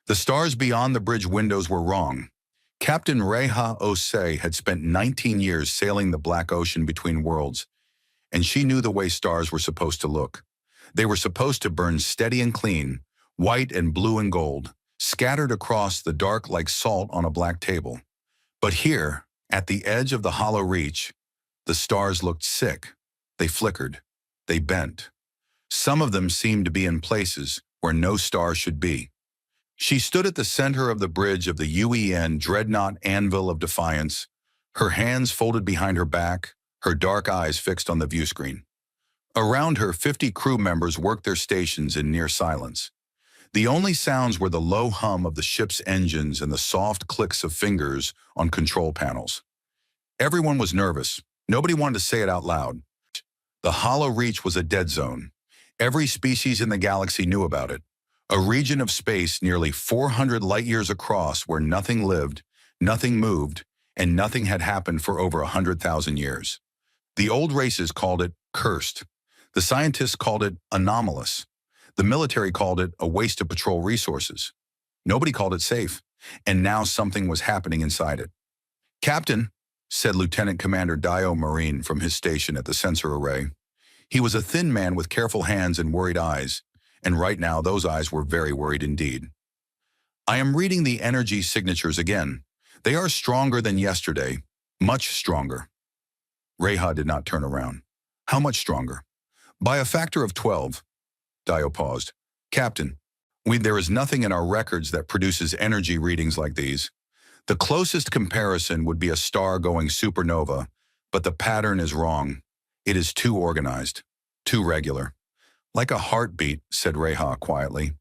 The stars beyond the bridge windows were wrong. Captain Reha Osei had spent 19 years sailing the Black Ocean between worlds, and she knew the way stars were supposed to look. They were supposed to burn steady and clean, white and blue and gold, scattered across the dark like salt on a black table. But here, at the edge of the hollow reach, the stars looked sick. They flickered. They bent. Some of them seemed to be in places where no star should be. She stood at the center of the bridge of the UEN Dreadnought Anvil of Defiance, her hands folded behind her back, her dark eyes fixed on the viewscreen. Around her, 50 crew members worked their stations in near silence. The only sounds were the low hum of the ship's engines and the soft clicks of fingers on control panels. Everyone was nervous. Nobody wanted to say it out loud. The hollow reach was a dead zone. Every species in the galaxy knew about it. A region of space nearly 400 light-years across where nothing lived, nothing moved, and nothing had happened for over 100,000 years. The old races called it cursed. The scientists called it anomalous. The military called it a waste of patrol resources. Nobody called it safe, and now something was happening inside it. "Captain," said Lieutenant Commander Dio Marine from his station at the sensor array. He was a thin man with careful hands and worried eyes, and right now those eyes were very worried indeed. "I am reading the energy signatures again. They are stronger than yesterday, much stronger." Reha did not turn around. "How much stronger?" "By a factor of 12. Dio paused. "Captain, there is nothing in our records that produces energy readings like these. The closest comparison would be a star going supernova, but the pattern is wrong. It is too organized, too regular." "Like a heartbeat," said Reha quietly.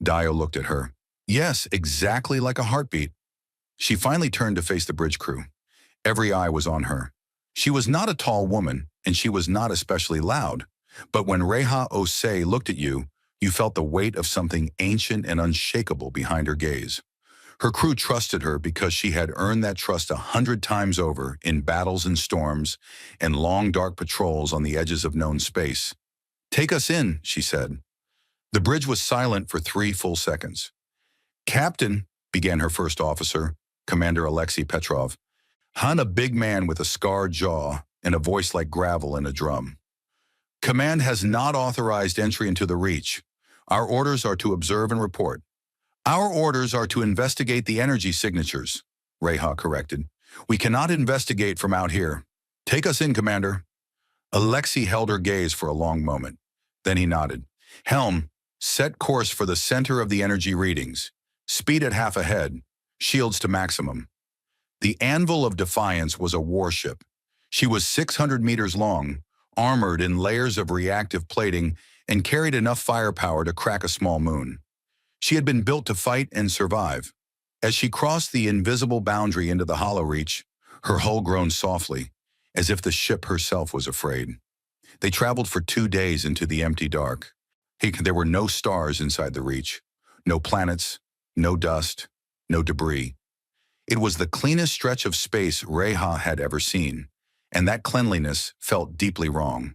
Dio looked at her. "Yes, exactly like a heartbeat." She finally turned to face the bridge crew. Every eye was on her. She was not a tall woman, and she was not especially loud. But when Reha Osei looked at you, you felt the weight of something ancient and unshakable behind her gaze. Her crew trusted her because she had earned that trust 100 times over in battles and storms and long dark patrols on the edges of known space. "Take us in," she said. The bridge was silent for 3 full seconds. "Captain," began her first officer, Commander Alexei Petrov, a big man with a scarred jaw and a voice like gravel in a drum. "Command has not authorized entry into the Reach. Our orders are to observe and report." "Our orders are to investigate the energy signatures," Reha corrected. "We cannot investigate from out here. Take us in, Commander." Alexei held her gaze for a long moment. Then he nodded. "Helm, set course for the center of the energy readings. Speed at half ahead. Shields to maximum." The Anvil of Defiance was a warship. She was 600 meters long, armored in layers of reactive plating, and carried enough firepower to crack a small moon. She had been built to fight and survive. As she crossed the invisible boundary into the hollow reach, her hull groaned softly, as if the ship herself was afraid. They traveled for 2 days into the empty dark. There were no stars inside the reach, no planets, no dust, no debris. It was the cleanest stretch of space Reha had ever seen, and that cleanliness felt deeply wrong.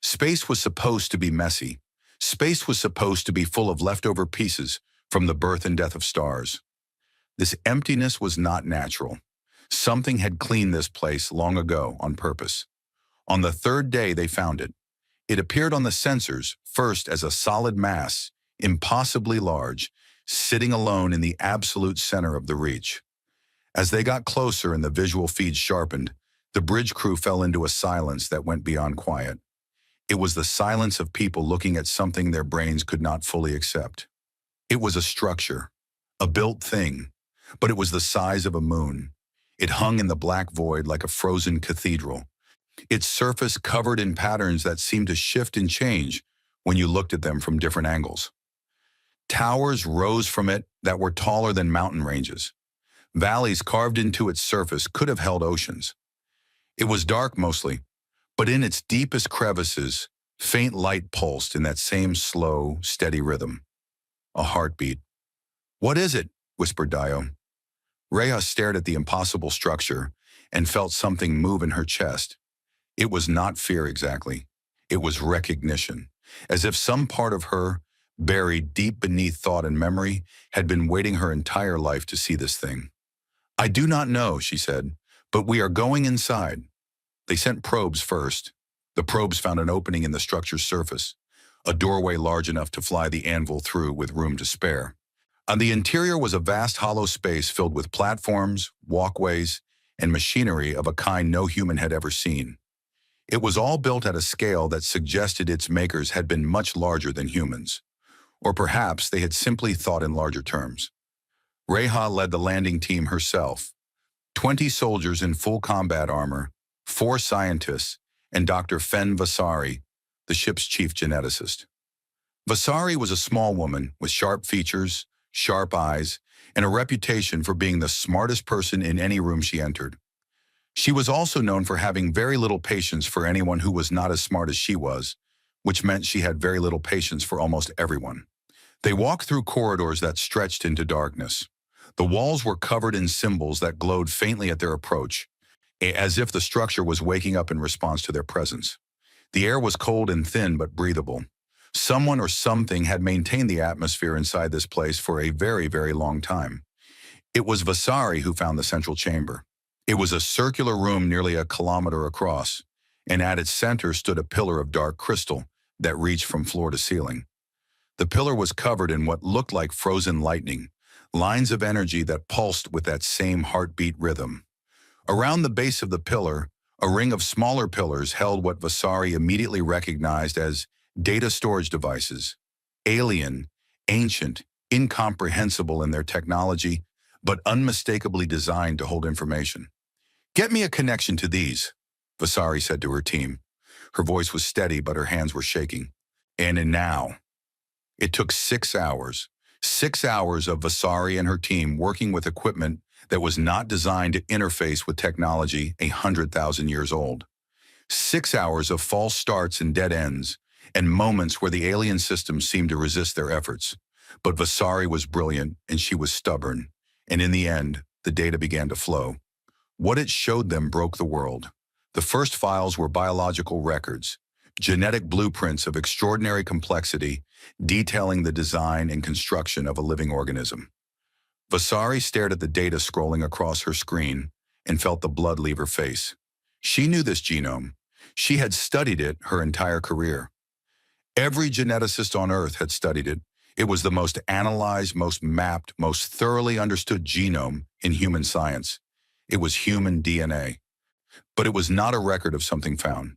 Space was supposed to be messy. Space was supposed to be full of leftover pieces from the birth and death of stars. This emptiness was not natural. Something had cleaned this place long ago on purpose. On the 3rd day they found it. It appeared on the sensors, first as a solid mass, impossibly large, sitting alone in the absolute center of the reach. As they got closer and the visual feeds sharpened, the bridge crew fell into a silence that went beyond quiet. It was the silence of people looking at something their brains could not fully accept. It was a structure, a built thing, but it was the size of a moon. It hung in the black void like a frozen cathedral, its surface covered in patterns that seemed to shift and change when you looked at them from different angles. Towers rose from it that were taller than mountain ranges. Valleys carved into its surface could have held oceans. It was dark mostly, but in its deepest crevices, faint light pulsed in that same slow, steady rhythm. A heartbeat. "What is it?" whispered Dio. Reha stared at the impossible structure and felt something move in her chest. It was not fear exactly. It was recognition, as if some part of her, buried deep beneath thought and memory, had been waiting her entire life to see this thing. "I do not know," she said, "but we are going inside." They sent probes first. The probes found an opening in the structure's surface, a doorway large enough to fly the anvil through with room to spare. On the interior was a vast hollow space filled with platforms, walkways, and machinery of a kind no human had ever seen. It was all built at a scale that suggested its makers had been much larger than humans. Or perhaps they had simply thought in larger terms. Reha led the landing team herself. 20 soldiers in full combat armor, 4 scientists, and Dr. Fen Vasari, the ship's chief geneticist. Vasari was a small woman with sharp features, sharp eyes, and a reputation for being the smartest person in any room she entered. She was also known for having very little patience for anyone who was not as smart as she was, which meant she had very little patience for almost everyone. They walked through corridors that stretched into darkness. The walls were covered in symbols that glowed faintly at their approach, as if the structure was waking up in response to their presence. The air was cold and thin but breathable. Someone or something had maintained the atmosphere inside this place for a very, very long time. It was Vasari who found the central chamber. It was a circular room nearly a kilometer across, and at its center stood a pillar of dark crystal that reached from floor to ceiling. The pillar was covered in what looked like frozen lightning, lines of energy that pulsed with that same heartbeat rhythm. Around the base of the pillar, a ring of smaller pillars held what Vasari immediately recognized as data storage devices, alien, ancient, incomprehensible in their technology, but unmistakably designed to hold information. "Get me a connection to these," Vasari said to her team. Her voice was steady, but her hands were shaking. And now. It took 6 hours. 6 hours of Vasari and her team working with equipment that was not designed to interface with technology 100,000 years old. 6 hours of false starts and dead ends, and moments where the alien system seemed to resist their efforts. But Vasari was brilliant, and she was stubborn, and in the end, the data began to flow. What it showed them broke the world. The first files were biological records, genetic blueprints of extraordinary complexity, detailing the design and construction of a living organism. Vasari stared at the data scrolling across her screen and felt the blood leave her face. She knew this genome. She had studied it her entire career. Every geneticist on Earth had studied it. It was the most analyzed, most mapped, most thoroughly understood genome in human science. It was human DNA. But it was not a record of something found.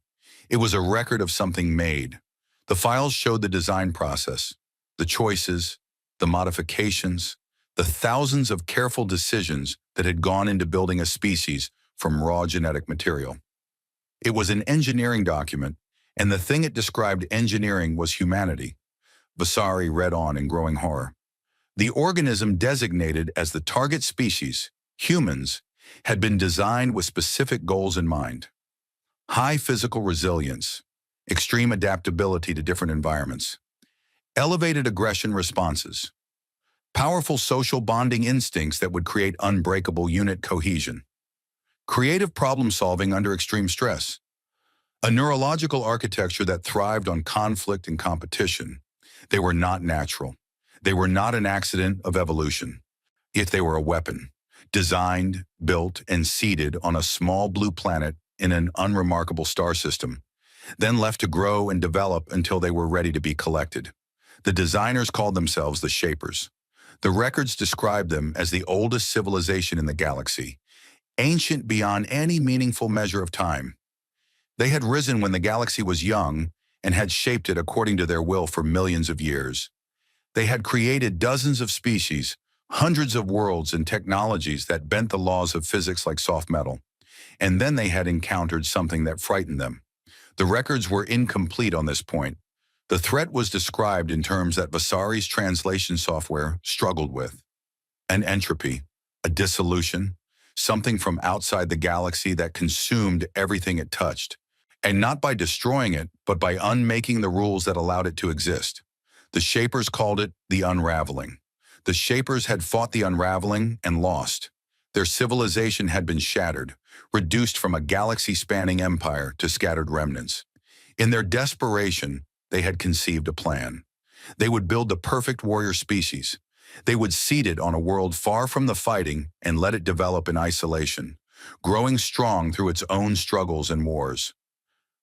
It was a record of something made. The files showed the design process, the choices, the modifications, the thousands of careful decisions that had gone into building a species from raw genetic material. It was an engineering document, and the thing it described engineering was humanity. Vasari read on in growing horror. The organism designated as the target species, humans, had been designed with specific goals in mind. High physical resilience, extreme adaptability to different environments, elevated aggression responses, powerful social bonding instincts that would create unbreakable unit cohesion, creative problem-solving under extreme stress, a neurological architecture that thrived on conflict and competition. They were not natural. They were not an accident of evolution. Yet they were a weapon, designed, built, and seeded on a small blue planet in an unremarkable star system, then left to grow and develop until they were ready to be collected. The designers called themselves the Shapers. The records described them as the oldest civilization in the galaxy, ancient beyond any meaningful measure of time. They had risen when the galaxy was young and had shaped it according to their will for millions of years. They had created dozens of species, hundreds of worlds and technologies that bent the laws of physics like soft metal. And then they had encountered something that frightened them. The records were incomplete on this point. The threat was described in terms that Vasari's translation software struggled with. An entropy, a dissolution, something from outside the galaxy that consumed everything it touched. And not by destroying it, but by unmaking the rules that allowed it to exist. The Shapers called it the unraveling. The Shapers had fought the unraveling and lost. Their civilization had been shattered, reduced from a galaxy-spanning empire to scattered remnants. In their desperation, they had conceived a plan. They would build the perfect warrior species. They would seed it on a world far from the fighting and let it develop in isolation, growing strong through its own struggles and wars.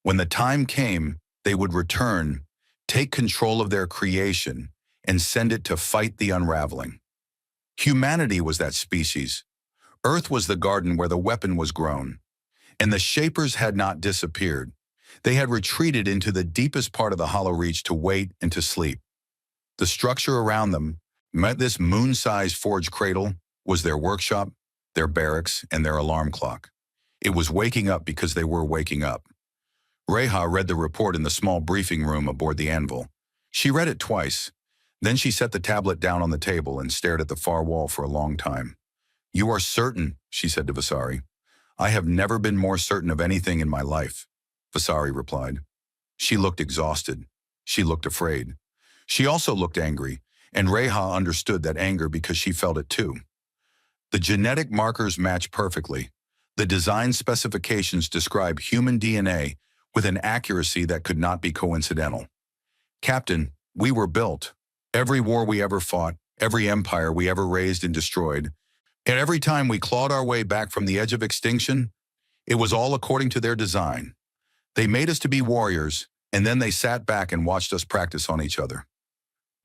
When the time came, they would return, take control of their creation, and send it to fight the unraveling. Humanity was that species. Earth was the garden where the weapon was grown. And the Shapers had not disappeared. They had retreated into the deepest part of the hollow reach to wait and to sleep. The structure around them, this moon-sized forge cradle, was their workshop, their barracks, and their alarm clock. It was waking up because they were waking up. Reha read the report in the small briefing room aboard the anvil. She read it twice. Then she set the tablet down on the table and stared at the far wall for a long time. "You are certain," she said to Vasari. "I have never been more certain of anything in my life," Vasari replied. She looked exhausted. She looked afraid. She also looked angry, and Reha understood that anger because she felt it too. The genetic markers match perfectly. The design specifications describe human DNA with an accuracy that could not be coincidental. "Captain, we were built. Every war we ever fought, every empire we ever raised and destroyed, and every time we clawed our way back from the edge of extinction, it was all according to their design. They made us to be warriors, and then they sat back and watched us practice on each other."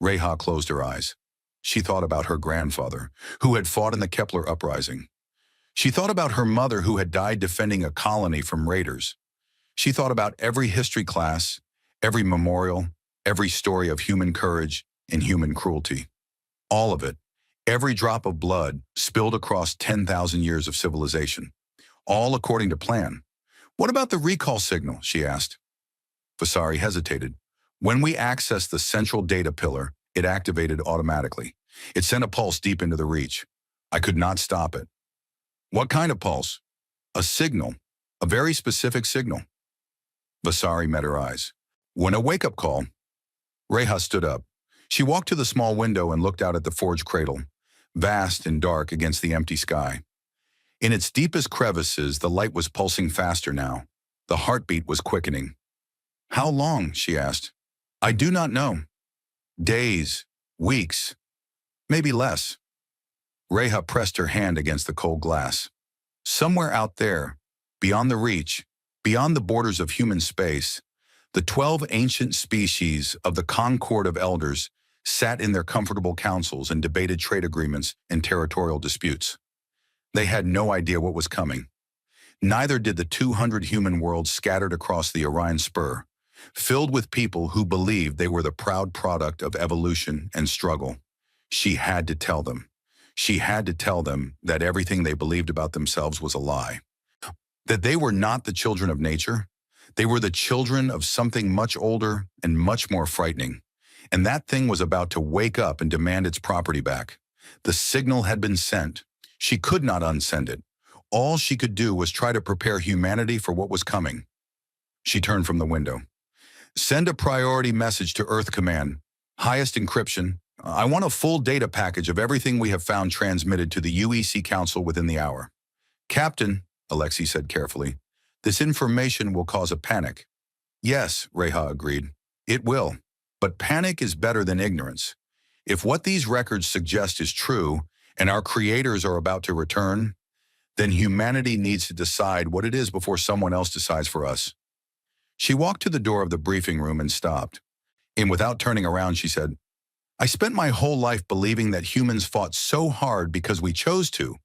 Reha closed her eyes. She thought about her grandfather, who had fought in the Kepler uprising. She thought about her mother, who had died defending a colony from raiders. She thought about every history class, every memorial, every story of human courage and human cruelty. All of it, every drop of blood spilled across 10,000 years of civilization, all according to plan. "What about the recall signal?" she asked. Vasari hesitated. "When we accessed the central data pillar, it activated automatically. It sent a pulse deep into the reach. I could not stop it." "What kind of pulse?" "A signal, a very specific signal." Vasari met her eyes. "When a wake-up call." Reha stood up. She walked to the small window and looked out at the forge cradle, vast and dark against the empty sky. In its deepest crevices, the light was pulsing faster now. The heartbeat was quickening. "How long?" she asked. "I do not know. Days, weeks, maybe less." Reha pressed her hand against the cold glass. Somewhere out there, beyond the reach, beyond the borders of human space, the 12 ancient species of the Concord of Elders sat in their comfortable councils and debated trade agreements and territorial disputes. They had no idea what was coming. Neither did the 200 human worlds scattered across the Orion Spur, filled with people who believed they were the proud product of evolution and struggle. She had to tell them. She had to tell them that everything they believed about themselves was a lie. That they were not the children of nature. They were the children of something much older and much more frightening. And that thing was about to wake up and demand its property back. The signal had been sent. She could not unsend it. All she could do was try to prepare humanity for what was coming. She turned from the window. "Send a priority message to Earth Command. Highest encryption. I want a full data package of everything we have found transmitted to the UEC Council within the hour." "Captain," Alexei said carefully, "this information will cause a panic." "Yes," Reha agreed. "It will. But panic is better than ignorance. If what these records suggest is true, and our creators are about to return, then humanity needs to decide what it is before someone else decides for us." She walked to the door of the briefing room and stopped. And without turning around, she said, "I spent my whole life believing that humans fought so hard because we chose to,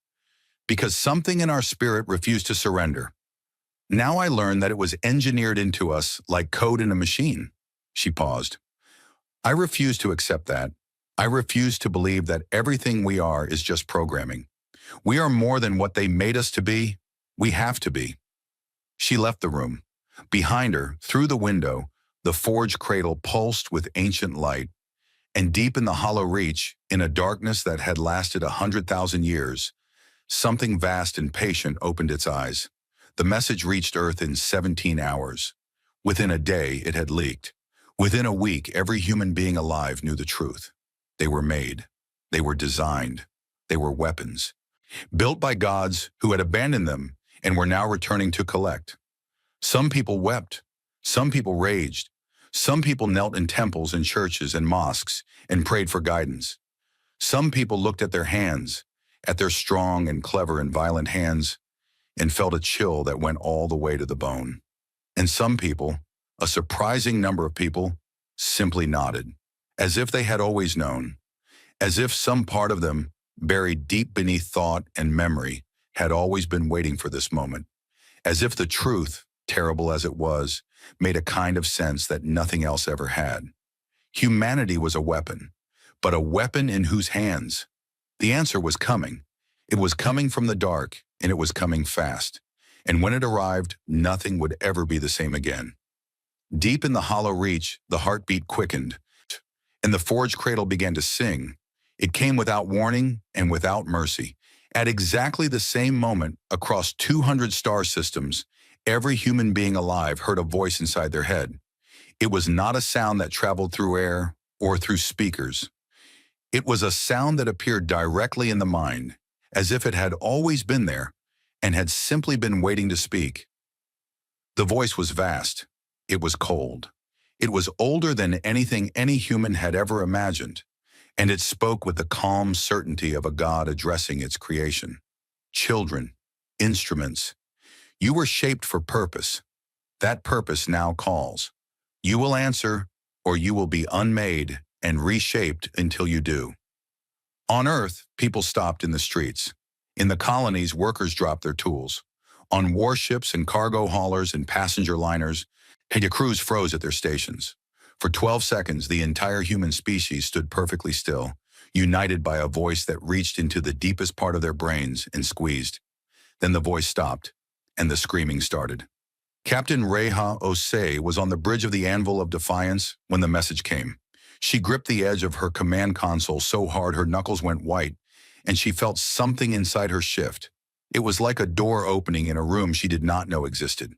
because something in our spirit refused to surrender. Now I learn that it was engineered into us like code in a machine." She paused. "I refuse to accept that. I refuse to believe that everything we are is just programming. We are more than what they made us to be. We have to be." She left the room. Behind her, through the window, the forge cradle pulsed with ancient light, and deep in the hollow reach, in a darkness that had lasted 100,000 years, something vast and patient opened its eyes. The message reached Earth in 17 hours. Within a day, it had leaked. Within a week, every human being alive knew the truth. They were made. They were designed. They were weapons, built by gods who had abandoned them and were now returning to collect. Some people wept. Some people raged. Some people knelt in temples and churches and mosques and prayed for guidance. Some people looked at their hands, at their strong and clever and violent hands, and felt a chill that went all the way to the bone. And some people, a surprising number of people, simply nodded, as if they had always known, as if some part of them, buried deep beneath thought and memory, had always been waiting for this moment, as if the truth, terrible as it was, made a kind of sense that nothing else ever had. Humanity was a weapon, but a weapon in whose hands? The answer was coming. It was coming from the dark, and it was coming fast. And when it arrived, nothing would ever be the same again. Deep in the hollow reach, the heartbeat quickened, and the forged cradle began to sing. It came without warning and without mercy. At exactly the same moment, across 200 star systems, every human being alive heard a voice inside their head. It was not a sound that traveled through air or through speakers. It was a sound that appeared directly in the mind, as if it had always been there and had simply been waiting to speak. The voice was vast. It was cold. It was older than anything any human had ever imagined, and it spoke with the calm certainty of a god addressing its creation. Children, instruments, you were shaped for purpose. That purpose now calls. You will answer, or you will be unmade and reshaped until you do. On Earth, people stopped in the streets. In the colonies, workers dropped their tools. On warships and cargo haulers and passenger liners, the crews froze at their stations. For 12 seconds, the entire human species stood perfectly still, united by a voice that reached into the deepest part of their brains and squeezed. Then the voice stopped, and the screaming started. Captain Reha Osei was on the bridge of the Anvil of Defiance when the message came. She gripped the edge of her command console so hard her knuckles went white, and she felt something inside her shift. It was like a door opening in a room she did not know existed.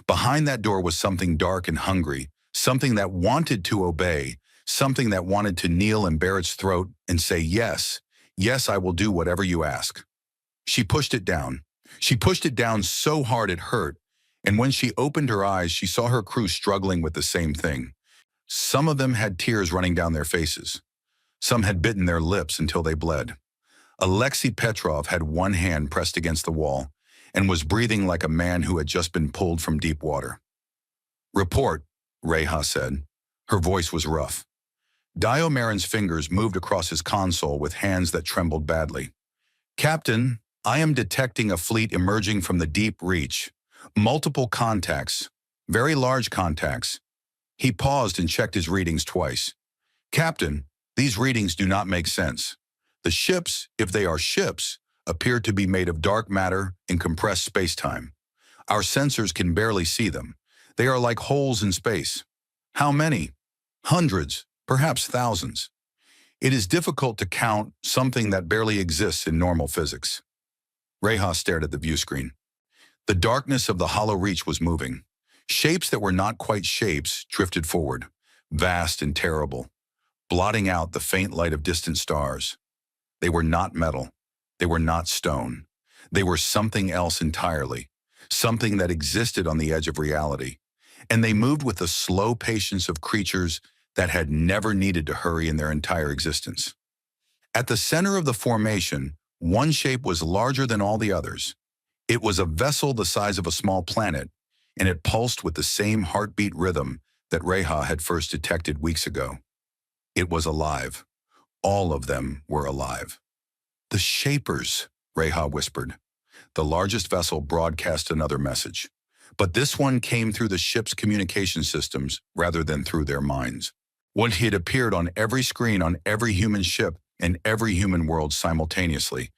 Behind that door was something dark and hungry, something that wanted to obey, something that wanted to kneel and bare its throat and say, yes, yes, I will do whatever you ask. She pushed it down. She pushed it down so hard it hurt, and when she opened her eyes, she saw her crew struggling with the same thing. Some of them had tears running down their faces. Some had bitten their lips until they bled. Alexei Petrov had one hand pressed against the wall and was breathing like a man who had just been pulled from deep water. Report, Reha said. Her voice was rough. Diomarin's fingers moved across his console with hands that trembled badly. Captain, I am detecting a fleet emerging from the deep reach. Multiple contacts, very large contacts. He paused and checked his readings twice. Captain, these readings do not make sense. The ships, if they are ships, appear to be made of dark matter in compressed space-time. Our sensors can barely see them. They are like holes in space. How many? Hundreds, perhaps thousands. It is difficult to count something that barely exists in normal physics. Reha stared at the view screen. The darkness of the hollow reach was moving. Shapes that were not quite shapes drifted forward, vast and terrible, blotting out the faint light of distant stars. They were not metal. They were not stone. They were something else entirely, something that existed on the edge of reality. And they moved with the slow patience of creatures that had never needed to hurry in their entire existence. At the center of the formation, one shape was larger than all the others. It was a vessel the size of a small planet, and it pulsed with the same heartbeat rhythm that Reha had first detected weeks ago. It was alive. All of them were alive. The Shapers, Reha whispered. The largest vessel broadcast another message, but this one came through the ship's communication systems rather than through their minds. What had appeared on every screen on every human ship and every human world simultaneously.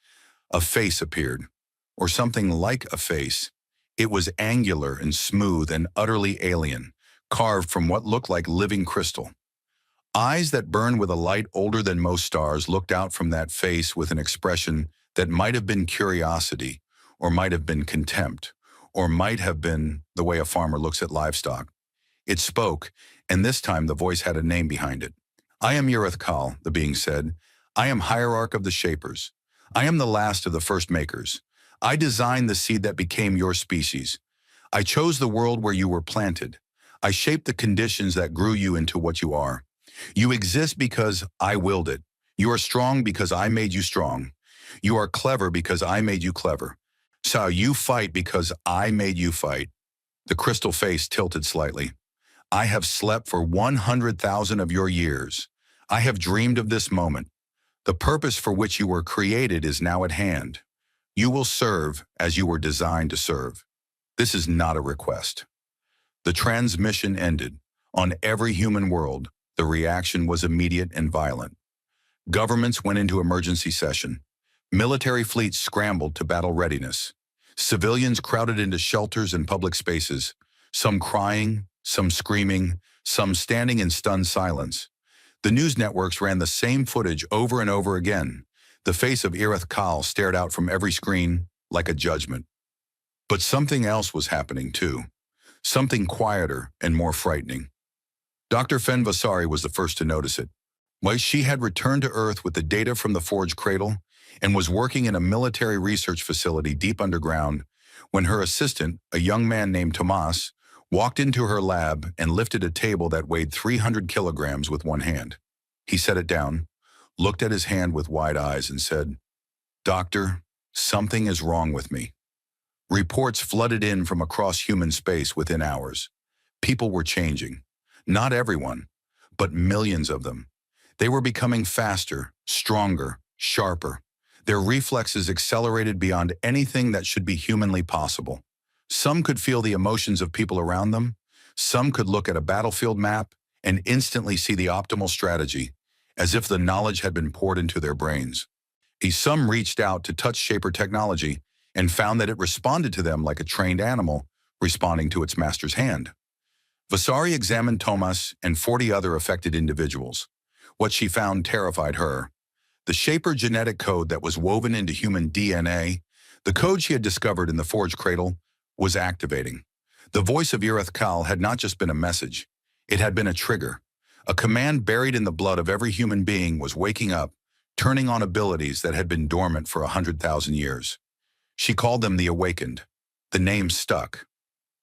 A face appeared, or something like a face. It was angular and smooth and utterly alien, carved from what looked like living crystal. Eyes that burned with a light older than most stars looked out from that face with an expression that might have been curiosity, or might have been contempt, or might have been the way a farmer looks at livestock. It spoke, and this time the voice had a name behind it. I am Urethkal, the being said. I am hierarch of the Shapers. I am the last of the first makers. I designed the seed that became your species. I chose the world where you were planted. I shaped the conditions that grew you into what you are. You exist because I willed it. You are strong because I made you strong. You are clever because I made you clever. So you fight because I made you fight. The crystal face tilted slightly. I have slept for 100,000 of your years. I have dreamed of this moment. The purpose for which you were created is now at hand. You will serve as you were designed to serve. This is not a request. The transmission ended. On every human world, the reaction was immediate and violent. Governments went into emergency session. Military fleets scrambled to battle readiness. Civilians crowded into shelters and public spaces, some crying, some screaming, some standing in stunned silence. The news networks ran the same footage over and over again. The face of Irith Kal stared out from every screen like a judgment. But something else was happening too. Something quieter and more frightening. Dr. Fen Vasari was the first to notice it. Why, she had returned to Earth with the data from the Forge Cradle and was working in a military research facility deep underground when her assistant, a young man named Tomas, walked into her lab and lifted a table that weighed 300 kilograms with one hand. He set it down, looked at his hand with wide eyes and said, "Doctor, something is wrong with me." Reports flooded in from across human space within hours. People were changing. Not everyone, but millions of them. They were becoming faster, stronger, sharper. Their reflexes accelerated beyond anything that should be humanly possible. Some could feel the emotions of people around them. Some could look at a battlefield map and instantly see the optimal strategy, as if the knowledge had been poured into their brains. Some reached out to touch Shaper technology and found that it responded to them like a trained animal responding to its master's hand. Vasari examined Tomas and 40 other affected individuals. What she found terrified her. The Shaper genetic code that was woven into human DNA, the code she had discovered in the Forge Cradle, was activating. The voice of Irith Kal had not just been a message, it had been a trigger. A command buried in the blood of every human being was waking up, turning on abilities that had been dormant for 100,000 years. She called them the Awakened. The name stuck.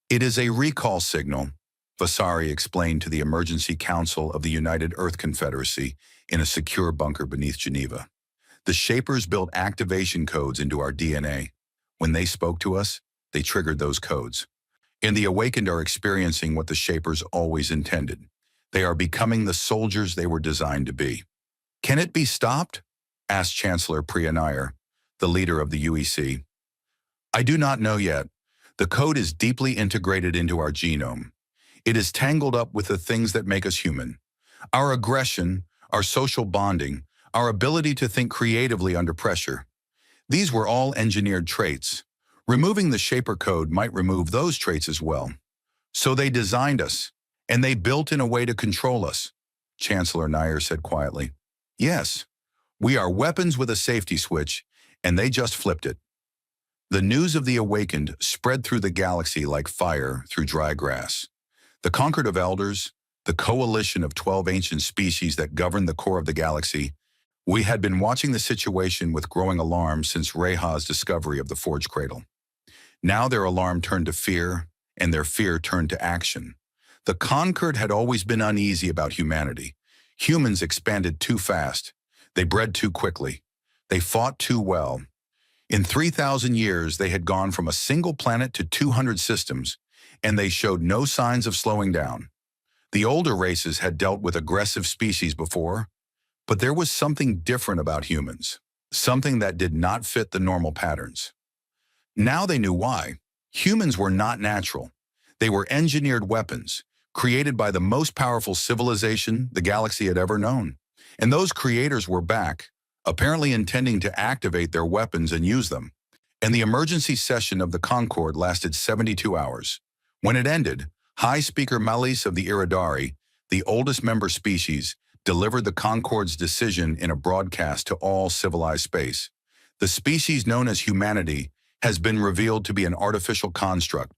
"It is a recall signal," Vasari explained to the Emergency Council of the United Earth Confederacy in a secure bunker beneath Geneva. "The Shapers built activation codes into our DNA. When they spoke to us, they triggered those codes. And the Awakened are experiencing what the Shapers always intended. They are becoming the soldiers they were designed to be." "Can it be stopped?" asked Chancellor Priya Nair, the leader of the UEC. "I do not know yet. The code is deeply integrated into our genome. It is tangled up with the things that make us human. Our aggression, our social bonding, our ability to think creatively under pressure. These were all engineered traits. Removing the Shaper code might remove those traits as well. So they designed us, and they built in a way to control us," Chancellor Nair said quietly. "Yes, we are weapons with a safety switch, and they just flipped it." The news of the Awakened spread through the galaxy like fire through dry grass. The Concord of Elders, the coalition of 12 ancient species that govern the core of the galaxy, we had been watching the situation with growing alarm since Reha's discovery of the Forge Cradle. Now their alarm turned to fear, and their fear turned to action. The Concord had always been uneasy about humanity. Humans expanded too fast. They bred too quickly. They fought too well. In 3,000 years, they had gone from a single planet to 200 systems, and they showed no signs of slowing down. The older races had dealt with aggressive species before, but there was something different about humans, something that did not fit the normal patterns. Now they knew why. Humans were not natural. They were engineered weapons, created by the most powerful civilization the galaxy had ever known. And those creators were back, apparently intending to activate their weapons and use them. And the emergency session of the Concord lasted 72 hours. When it ended, High Speaker Malis of the Iridari, the oldest member species, delivered the Concord's decision in a broadcast to all civilized space. The species known as humanity has been revealed to be an artificial construct,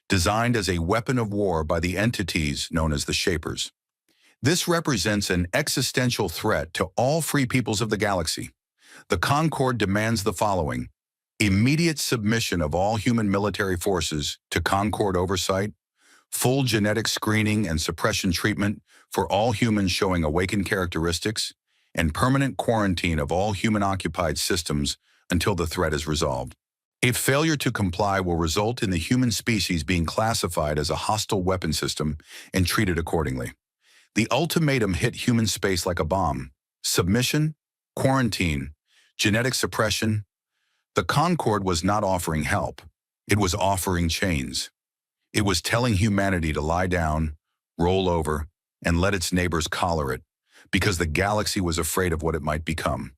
designed as a weapon of war by the entities known as the Shapers. This represents an existential threat to all free peoples of the galaxy. The Concord demands the following: immediate submission of all human military forces to Concord oversight, full genetic screening and suppression treatment for all humans showing awakened characteristics, and permanent quarantine of all human-occupied systems until the threat is resolved. A failure to comply will result in the human species being classified as a hostile weapon system and treated accordingly. The ultimatum hit human space like a bomb. Submission, quarantine, genetic suppression. The Concorde was not offering help. It was offering chains. It was telling humanity to lie down, roll over, and let its neighbors collar it, because the galaxy was afraid of what it might become.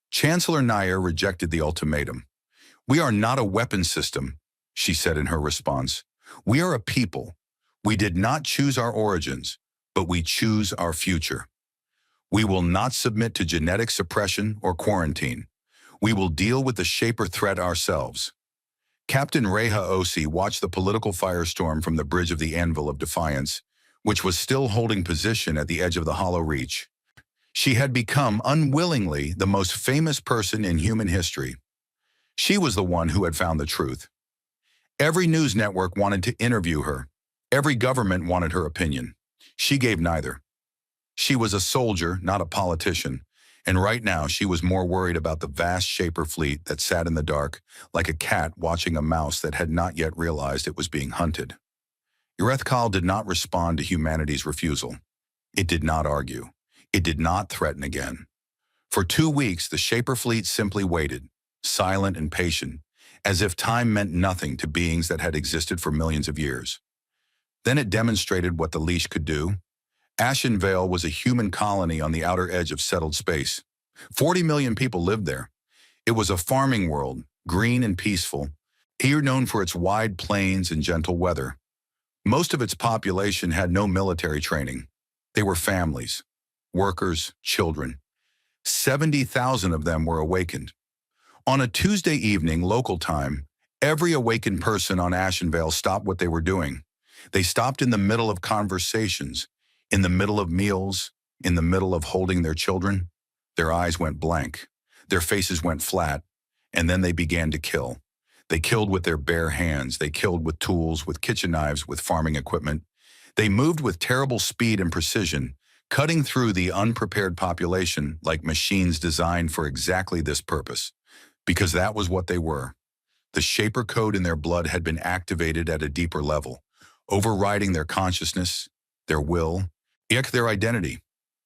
Chancellor Nair rejected the ultimatum. "We are not a weapon system," she said in her response. "We are a people. We did not choose our origins, but we choose our future. We will not submit to genetic suppression or quarantine. We will deal with the Shaper threat ourselves." Captain Reha Osi watched the political firestorm from the bridge of the Anvil of Defiance, which was still holding position at the edge of the Hollow Reach. She had become, unwillingly, the most famous person in human history. She was the one who had found the truth. Every news network wanted to interview her. Every government wanted her opinion. She gave neither. She was a soldier, not a politician, and right now she was more worried about the vast Shaper fleet that sat in the dark, like a cat watching a mouse that had not yet realized it was being hunted. Urethkal did not respond to humanity's refusal. It did not argue. It did not threaten again. For 2 weeks, the Shaper fleet simply waited, silent and patient, as if time meant nothing to beings that had existed for millions of years. Then it demonstrated what the leash could do. Ashen Vale was a human colony on the outer edge of settled space. 40 million people lived there. It was a farming world, green and peaceful, here known for its wide plains and gentle weather. Most of its population had no military training. They were families, workers, children. 70,000 of them were awakened. On a Tuesday evening, local time, every awakened person on Ashenvale stopped what they were doing. They stopped in the middle of conversations, in the middle of meals, in the middle of holding their children. Their eyes went blank. Their faces went flat, and then they began to kill. They killed with their bare hands. They killed with tools, with kitchen knives, with farming equipment. They moved with terrible speed and precision, cutting through the unprepared population like machines designed for exactly this purpose, because that was what they were. The Shaper code in their blood had been activated at a deeper level, overriding their consciousness, their will, their identity.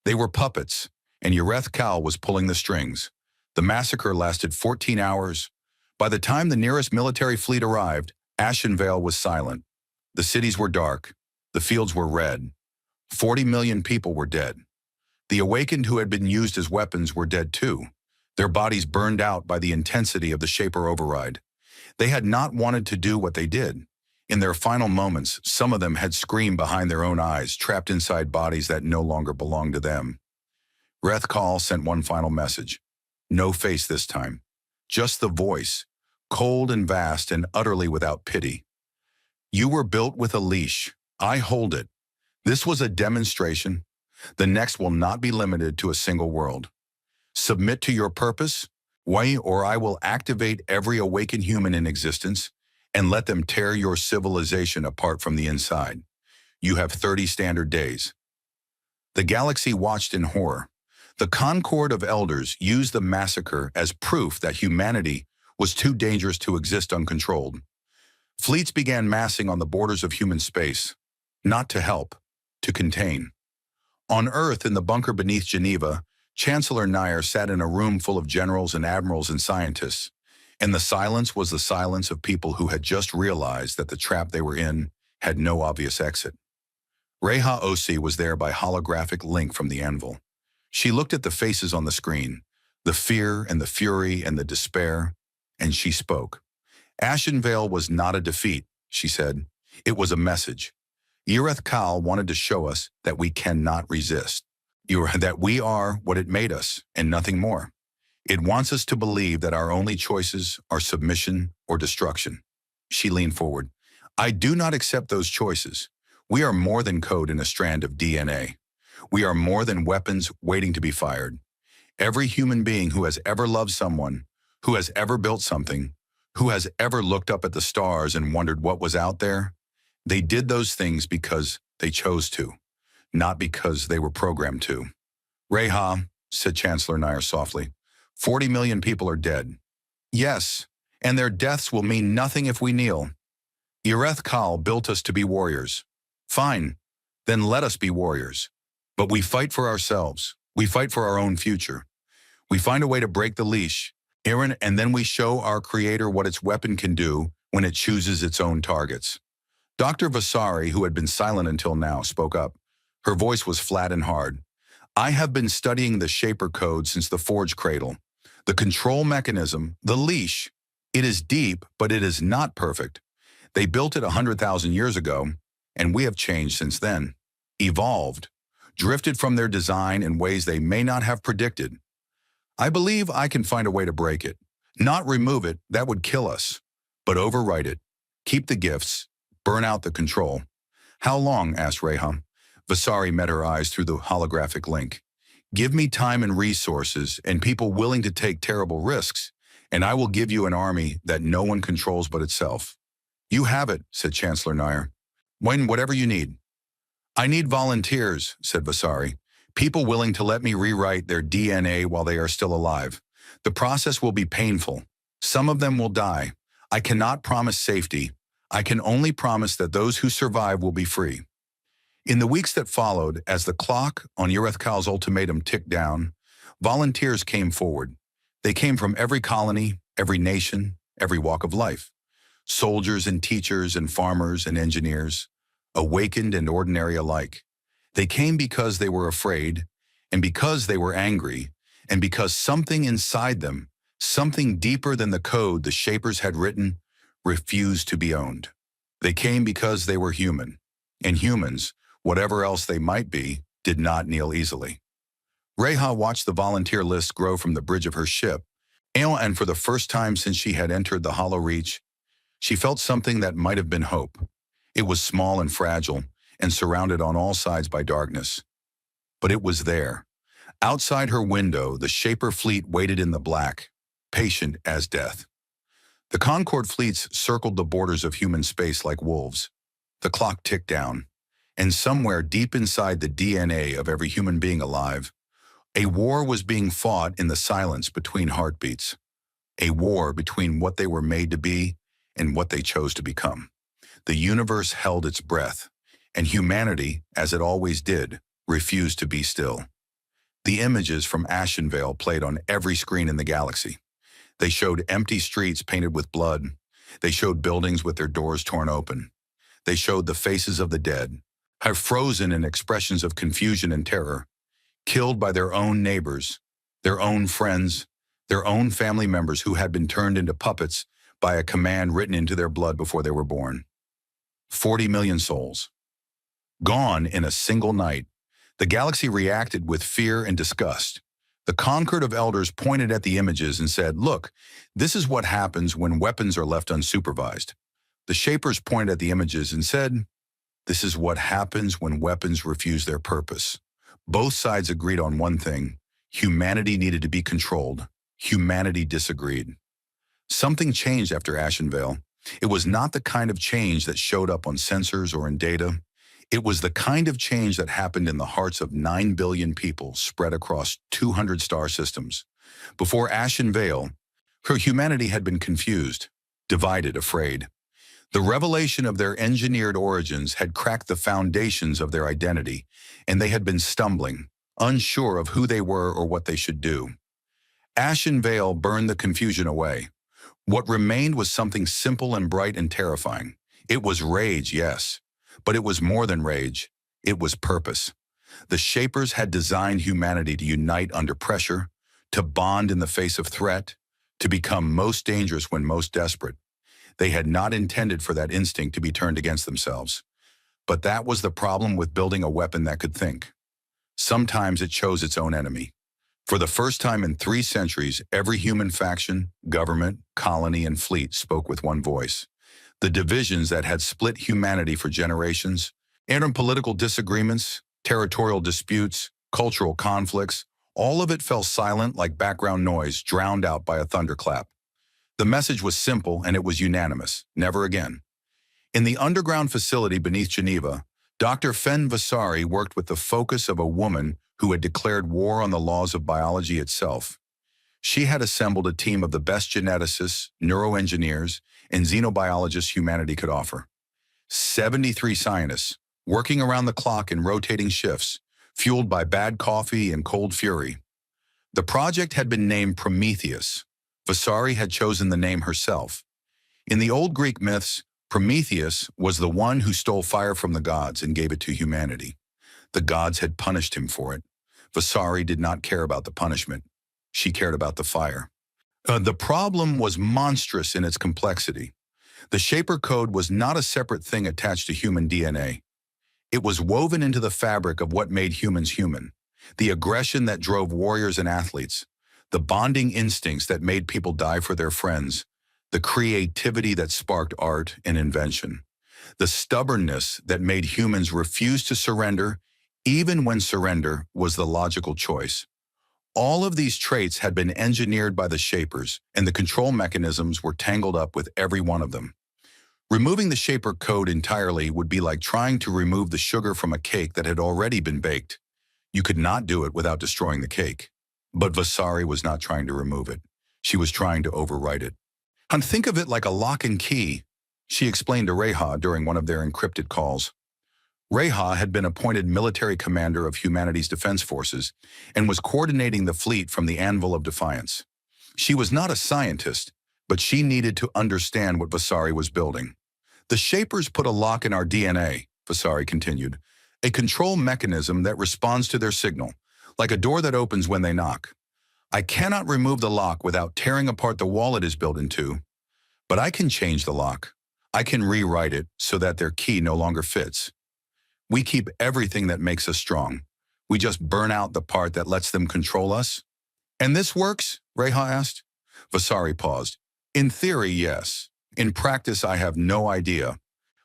They were puppets, and Urethkal was pulling the strings. The massacre lasted 14 hours. By the time the nearest military fleet arrived, Ashenvale was silent. The cities were dark. The fields were red. 40 million people were dead. The awakened who had been used as weapons were dead too, their bodies burned out by the intensity of the Shaper override. They had not wanted to do what they did. In their final moments, some of them had screamed behind their own eyes, trapped inside bodies that no longer belonged to them. Urethkal sent one final message. No face this time. Just the voice, cold and vast and utterly without pity. You were built with a leash. I hold it. This was a demonstration. The next will not be limited to a single world. Submit to your purpose, or I will activate every awakened human in existence and let them tear your civilization apart from the inside. You have 30 standard days. The galaxy watched in horror. The Concorde of Elders used the massacre as proof that humanity was too dangerous to exist uncontrolled. Fleets began massing on the borders of human space, not to help, to contain. On Earth, in the bunker beneath Geneva, Chancellor Nair sat in a room full of generals and admirals and scientists, and the silence was the silence of people who had just realized that the trap they were in had no obvious exit. Reha Osi was there by holographic link from the Anvil. She looked at the faces on the screen, the fear and the fury and the despair, and she spoke. Ashenvale was not a defeat, she said. It was a message. Urethkal wanted to show us that we cannot resist, that we are what it made us and nothing more. It wants us to believe that our only choices are submission or destruction. She leaned forward. I do not accept those choices. We are more than code in a strand of DNA. We are more than weapons waiting to be fired. Every human being who has ever loved someone, who has ever built something, who has ever looked up at the stars and wondered what was out there, They did those things because they chose to, not because they were programmed to. Reha, said Chancellor Nair softly, 40 million people are dead. Yes, and their deaths will mean nothing if we kneel. Ireth Kal built us to be warriors. Fine, then let us be warriors. But we fight for ourselves. We fight for our own future. We find a way to break the leash, Aaron, and then we show our creator what its weapon can do when it chooses its own targets. Dr. Vasari, who had been silent until now, spoke up. Her voice was flat and hard. I have been studying the Shaper code since the Forge Cradle. The control mechanism, the leash, it is deep, but it is not perfect. They built it 100,000 years ago, and we have changed since then. Evolved, drifted from their design in ways they may not have predicted. I believe I can find a way to break it. Not remove it, that would kill us. But overwrite it. Keep the gifts. Burn out the control. How long? Asked Reha. Vasari met her eyes through the holographic link. Give me time and resources and people willing to take terrible risks, and I will give you an army that no one controls but itself. You have it, said Chancellor Nair. Whatever you need. I need volunteers, said Vasari. People willing to let me rewrite their DNA while they are still alive. The process will be painful. Some of them will die. I cannot promise safety. I can only promise that those who survive will be free. In the weeks that followed, as the clock on Ireth Kal's ultimatum ticked down, volunteers came forward. They came from every colony, every nation, every walk of life. Soldiers and teachers and farmers and engineers, awakened and ordinary alike. They came because they were afraid, and because they were angry, and because something inside them, something deeper than the code the Shapers had written, refused to be owned. They came because they were human, and humans, whatever else they might be, did not kneel easily. Reha watched the volunteer list grow from the bridge of her ship, and for the first time since she had entered the Hollow Reach, she felt something that might have been hope. It was small and fragile, and surrounded on all sides by darkness. But it was there. Outside her window, the Shaper fleet waited in the black, patient as death. The Concord fleets circled the borders of human space like wolves. The clock ticked down, and somewhere deep inside the DNA of every human being alive, a war was being fought in the silence between heartbeats. A war between what they were made to be and what they chose to become. The universe held its breath, and humanity, as it always did, refused to be still. The images from Ashenvale played on every screen in the galaxy. They showed empty streets painted with blood. They showed buildings with their doors torn open. They showed the faces of the dead, frozen in expressions of confusion and terror, killed by their own neighbors, their own friends, their own family members who had been turned into puppets by a command written into their blood before they were born. 40 million souls. Gone in a single night. The galaxy reacted with fear and disgust. The Concord of Elders pointed at the images and said, "Look, this is what happens when weapons are left unsupervised." The Shapers pointed at the images and said, "This is what happens when weapons refuse their purpose." Both sides agreed on one thing: humanity needed to be controlled. Humanity disagreed. Something changed after Ashenvale. It was not the kind of change that showed up on sensors or in data. It was the kind of change that happened in the hearts of 9 billion people spread across 200 star systems. Before Ashenvale, her humanity had been confused, divided, afraid. The revelation of their engineered origins had cracked the foundations of their identity, and they had been stumbling, unsure of who they were or what they should do. Ashenvale burned the confusion away. What remained was something simple and bright and terrifying. It was rage, yes, but it was more than rage. It was purpose. The Shapers had designed humanity to unite under pressure, to bond in the face of threat, to become most dangerous when most desperate. They had not intended for that instinct to be turned against themselves. But that was the problem with building a weapon that could think. Sometimes it chose its own enemy. For the first time in 3 centuries, every human faction, government, colony, and fleet spoke with one voice. The divisions that had split humanity for generations, political disagreements, territorial disputes, cultural conflicts, all of it fell silent like background noise drowned out by a thunderclap. The message was simple and it was unanimous: never again. In the underground facility beneath Geneva, Dr. Fen Vasari worked with the focus of a woman who had declared war on the laws of biology itself. She had assembled a team of the best geneticists, neuroengineers, and xenobiologists humanity could offer. 73 scientists, working around the clock in rotating shifts, fueled by bad coffee and cold fury. The project had been named Prometheus. Vasari had chosen the name herself. In the old Greek myths, Prometheus was the one who stole fire from the gods and gave it to humanity. The gods had punished him for it. Vasari did not care about the punishment. She cared about the fire. The problem was monstrous in its complexity. The Shaper code was not a separate thing attached to human DNA. It was woven into the fabric of what made humans human, the aggression that drove warriors and athletes, the bonding instincts that made people die for their friends, the creativity that sparked art and invention, the stubbornness that made humans refuse to surrender, even when surrender was the logical choice. All of these traits had been engineered by the Shapers, and the control mechanisms were tangled up with every one of them. Removing the Shaper code entirely would be like trying to remove the sugar from a cake that had already been baked. You could not do it without destroying the cake. But Vasari was not trying to remove it. She was trying to overwrite it. And think of it like a lock and key, she explained to Reha during one of their encrypted calls. Reha had been appointed military commander of humanity's defense forces and was coordinating the fleet from the Anvil of Defiance. She was not a scientist, but she needed to understand what Vasari was building. The Shapers put a lock in our DNA, Vasari continued, a control mechanism that responds to their signal, like a door that opens when they knock. I cannot remove the lock without tearing apart the wall it is built into, but I can change the lock. I can rewrite it so that their key no longer fits. We keep everything that makes us strong. We just burn out the part that lets them control us. And this works? Reha asked. Vasari paused. In theory, yes. In practice, I have no idea.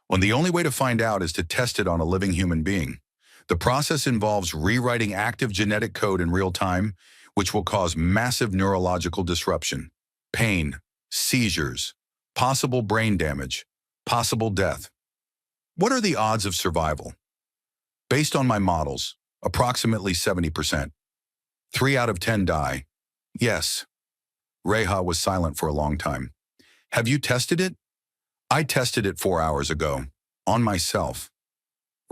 When the only way to find out is to test it on a living human being. The process involves rewriting active genetic code in real time, which will cause massive neurological disruption, pain, seizures, possible brain damage, possible death. What are the odds of survival? Based on my models, approximately 70%. 3 out of 10 die. Yes. Reha was silent for a long time. Have you tested it? I tested it 4 hours ago, on myself.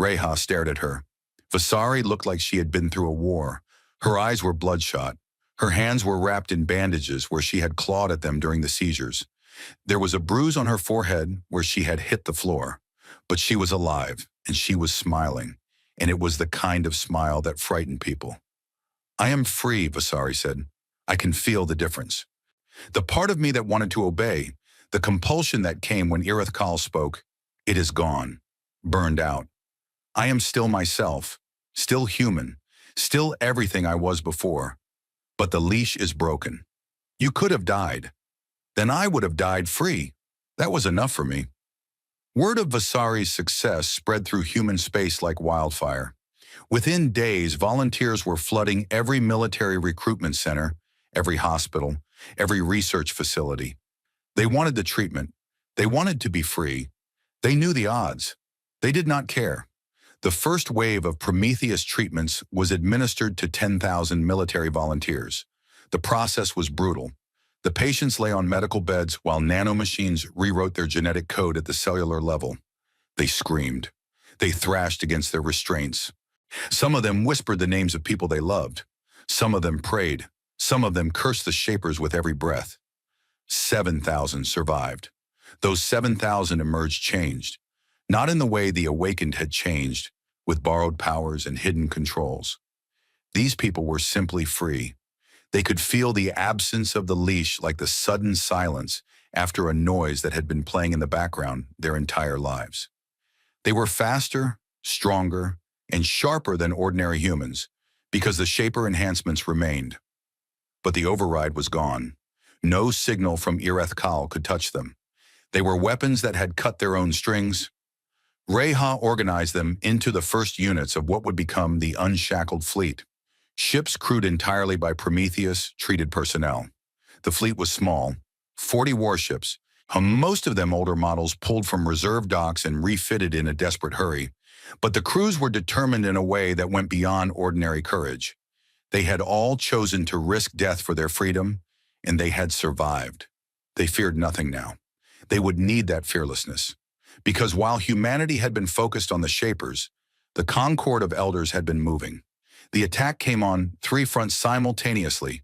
Reha stared at her. Vasari looked like she had been through a war. Her eyes were bloodshot. Her hands were wrapped in bandages where she had clawed at them during the seizures. There was a bruise on her forehead where she had hit the floor. But she was alive, and she was smiling, and it was the kind of smile that frightened people. I am free, Vasari said. I can feel the difference. The part of me that wanted to obey, the compulsion that came when Irith Kal spoke, it is gone, burned out. I am still myself, still human, still everything I was before. But the leash is broken. You could have died. Then I would have died free. That was enough for me. Word of Vasari's success spread through human space like wildfire. Within days, volunteers were flooding every military recruitment center, every hospital, every research facility. They wanted the treatment. They wanted to be free. They knew the odds. They did not care. The first wave of Prometheus treatments was administered to 10,000 military volunteers. The process was brutal. The patients lay on medical beds while nanomachines rewrote their genetic code at the cellular level. They screamed. They thrashed against their restraints. Some of them whispered the names of people they loved. Some of them prayed. Some of them cursed the Shapers with every breath. 7,000 survived. Those 7,000 emerged changed. Not in the way the awakened had changed, with borrowed powers and hidden controls. These people were simply free. They could feel the absence of the leash like the sudden silence after a noise that had been playing in the background their entire lives. They were faster, stronger, and sharper than ordinary humans because the Shaper enhancements remained. But the override was gone. No signal from Irith Kal could touch them. They were weapons that had cut their own strings. Reha organized them into the first units of what would become the Unshackled Fleet. Ships crewed entirely by Prometheus-treated personnel. The fleet was small, 40 warships, Most of them older models pulled from reserve docks and refitted in a desperate hurry, but the crews were determined in a way that went beyond ordinary courage. They had all chosen to risk death for their freedom, and they had survived. They feared nothing now. They would need that fearlessness. Because while humanity had been focused on the Shapers, the Concord of Elders had been moving. The attack came on 3 fronts simultaneously.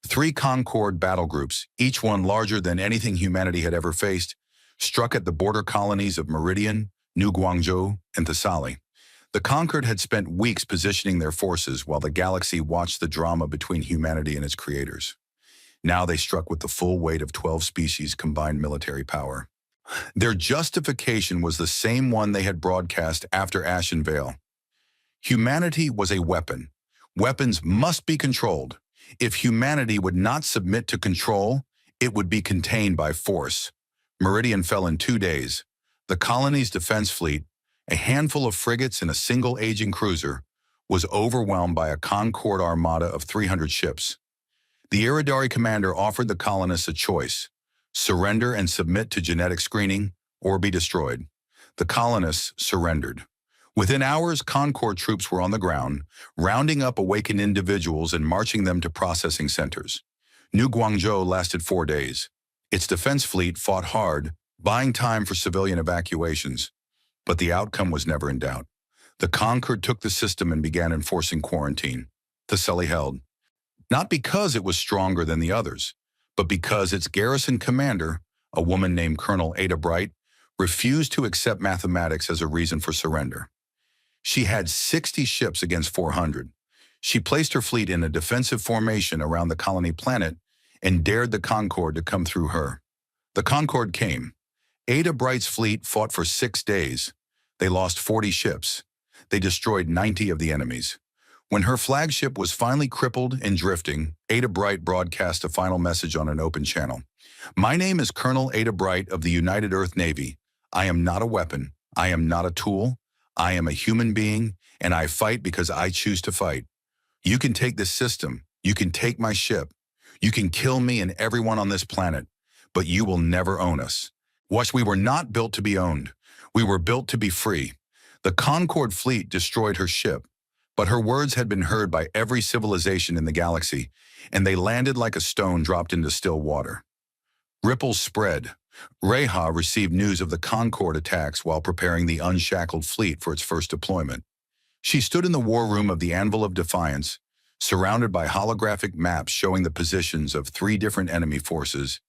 3 Concord battle groups, each one larger than anything humanity had ever faced, struck at the border colonies of Meridian, New Guangzhou, and Thessaly. The Concord had spent weeks positioning their forces while the galaxy watched the drama between humanity and its creators. Now they struck with the full weight of 12 species' combined military power. Their justification was the same one they had broadcast after Ashen Vale. Humanity was a weapon. Weapons must be controlled. If humanity would not submit to control, it would be contained by force. Meridian fell in 2 days. The colony's defense fleet, a handful of frigates and a single aging cruiser, was overwhelmed by a Concord armada of 300 ships. The Iridari commander offered the colonists a choice: surrender and submit to genetic screening, or be destroyed. The colonists surrendered. Within hours, Concord troops were on the ground, rounding up awakened individuals and marching them to processing centers. New Guangzhou lasted 4 days. Its defense fleet fought hard, buying time for civilian evacuations. But the outcome was never in doubt. The Concord took the system and began enforcing quarantine. Thessaly held. Not because it was stronger than the others, but because its garrison commander, a woman named Colonel Ada Bright, refused to accept mathematics as a reason for surrender. She had 60 ships against 400. She placed her fleet in a defensive formation around the colony planet and dared the Concord to come through her. The Concord came. Ada Bright's fleet fought for 6 days. They lost 40 ships. They destroyed 90 of the enemies. When her flagship was finally crippled and drifting, Ada Bright broadcast a final message on an open channel. "My name is Colonel Ada Bright of the United Earth Navy. I am not a weapon. I am not a tool. I am a human being, and I fight because I choose to fight. You can take this system. You can take my ship. You can kill me and everyone on this planet, but you will never own us. Watch, we were not built to be owned. We were built to be free." The Concord fleet destroyed her ship, but her words had been heard by every civilization in the galaxy, and they landed like a stone dropped into still water. Ripples spread. Reha received news of the Concord attacks while preparing the unshackled fleet for its first deployment. She stood in the war room of the Anvil of Defiance, surrounded by holographic maps showing the positions of 3 different enemy forces,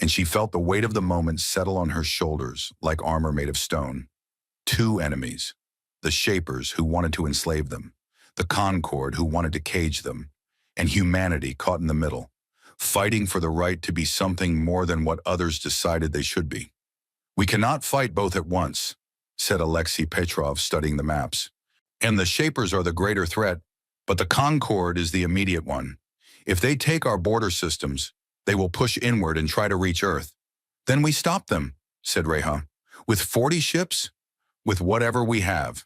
and she felt the weight of the moment settle on her shoulders like armor made of stone. 2 enemies: the Shapers, who wanted to enslave them, the Concord, who wanted to cage them, and humanity caught in the middle, fighting for the right to be something more than what others decided they should be. "We cannot fight both at once," said Alexei Petrov, studying the maps. "And the Shapers are the greater threat, but the Concord is the immediate one. If they take our border systems, they will push inward and try to reach Earth. Then we stop them," said Reha. "With 40 ships? With whatever we have."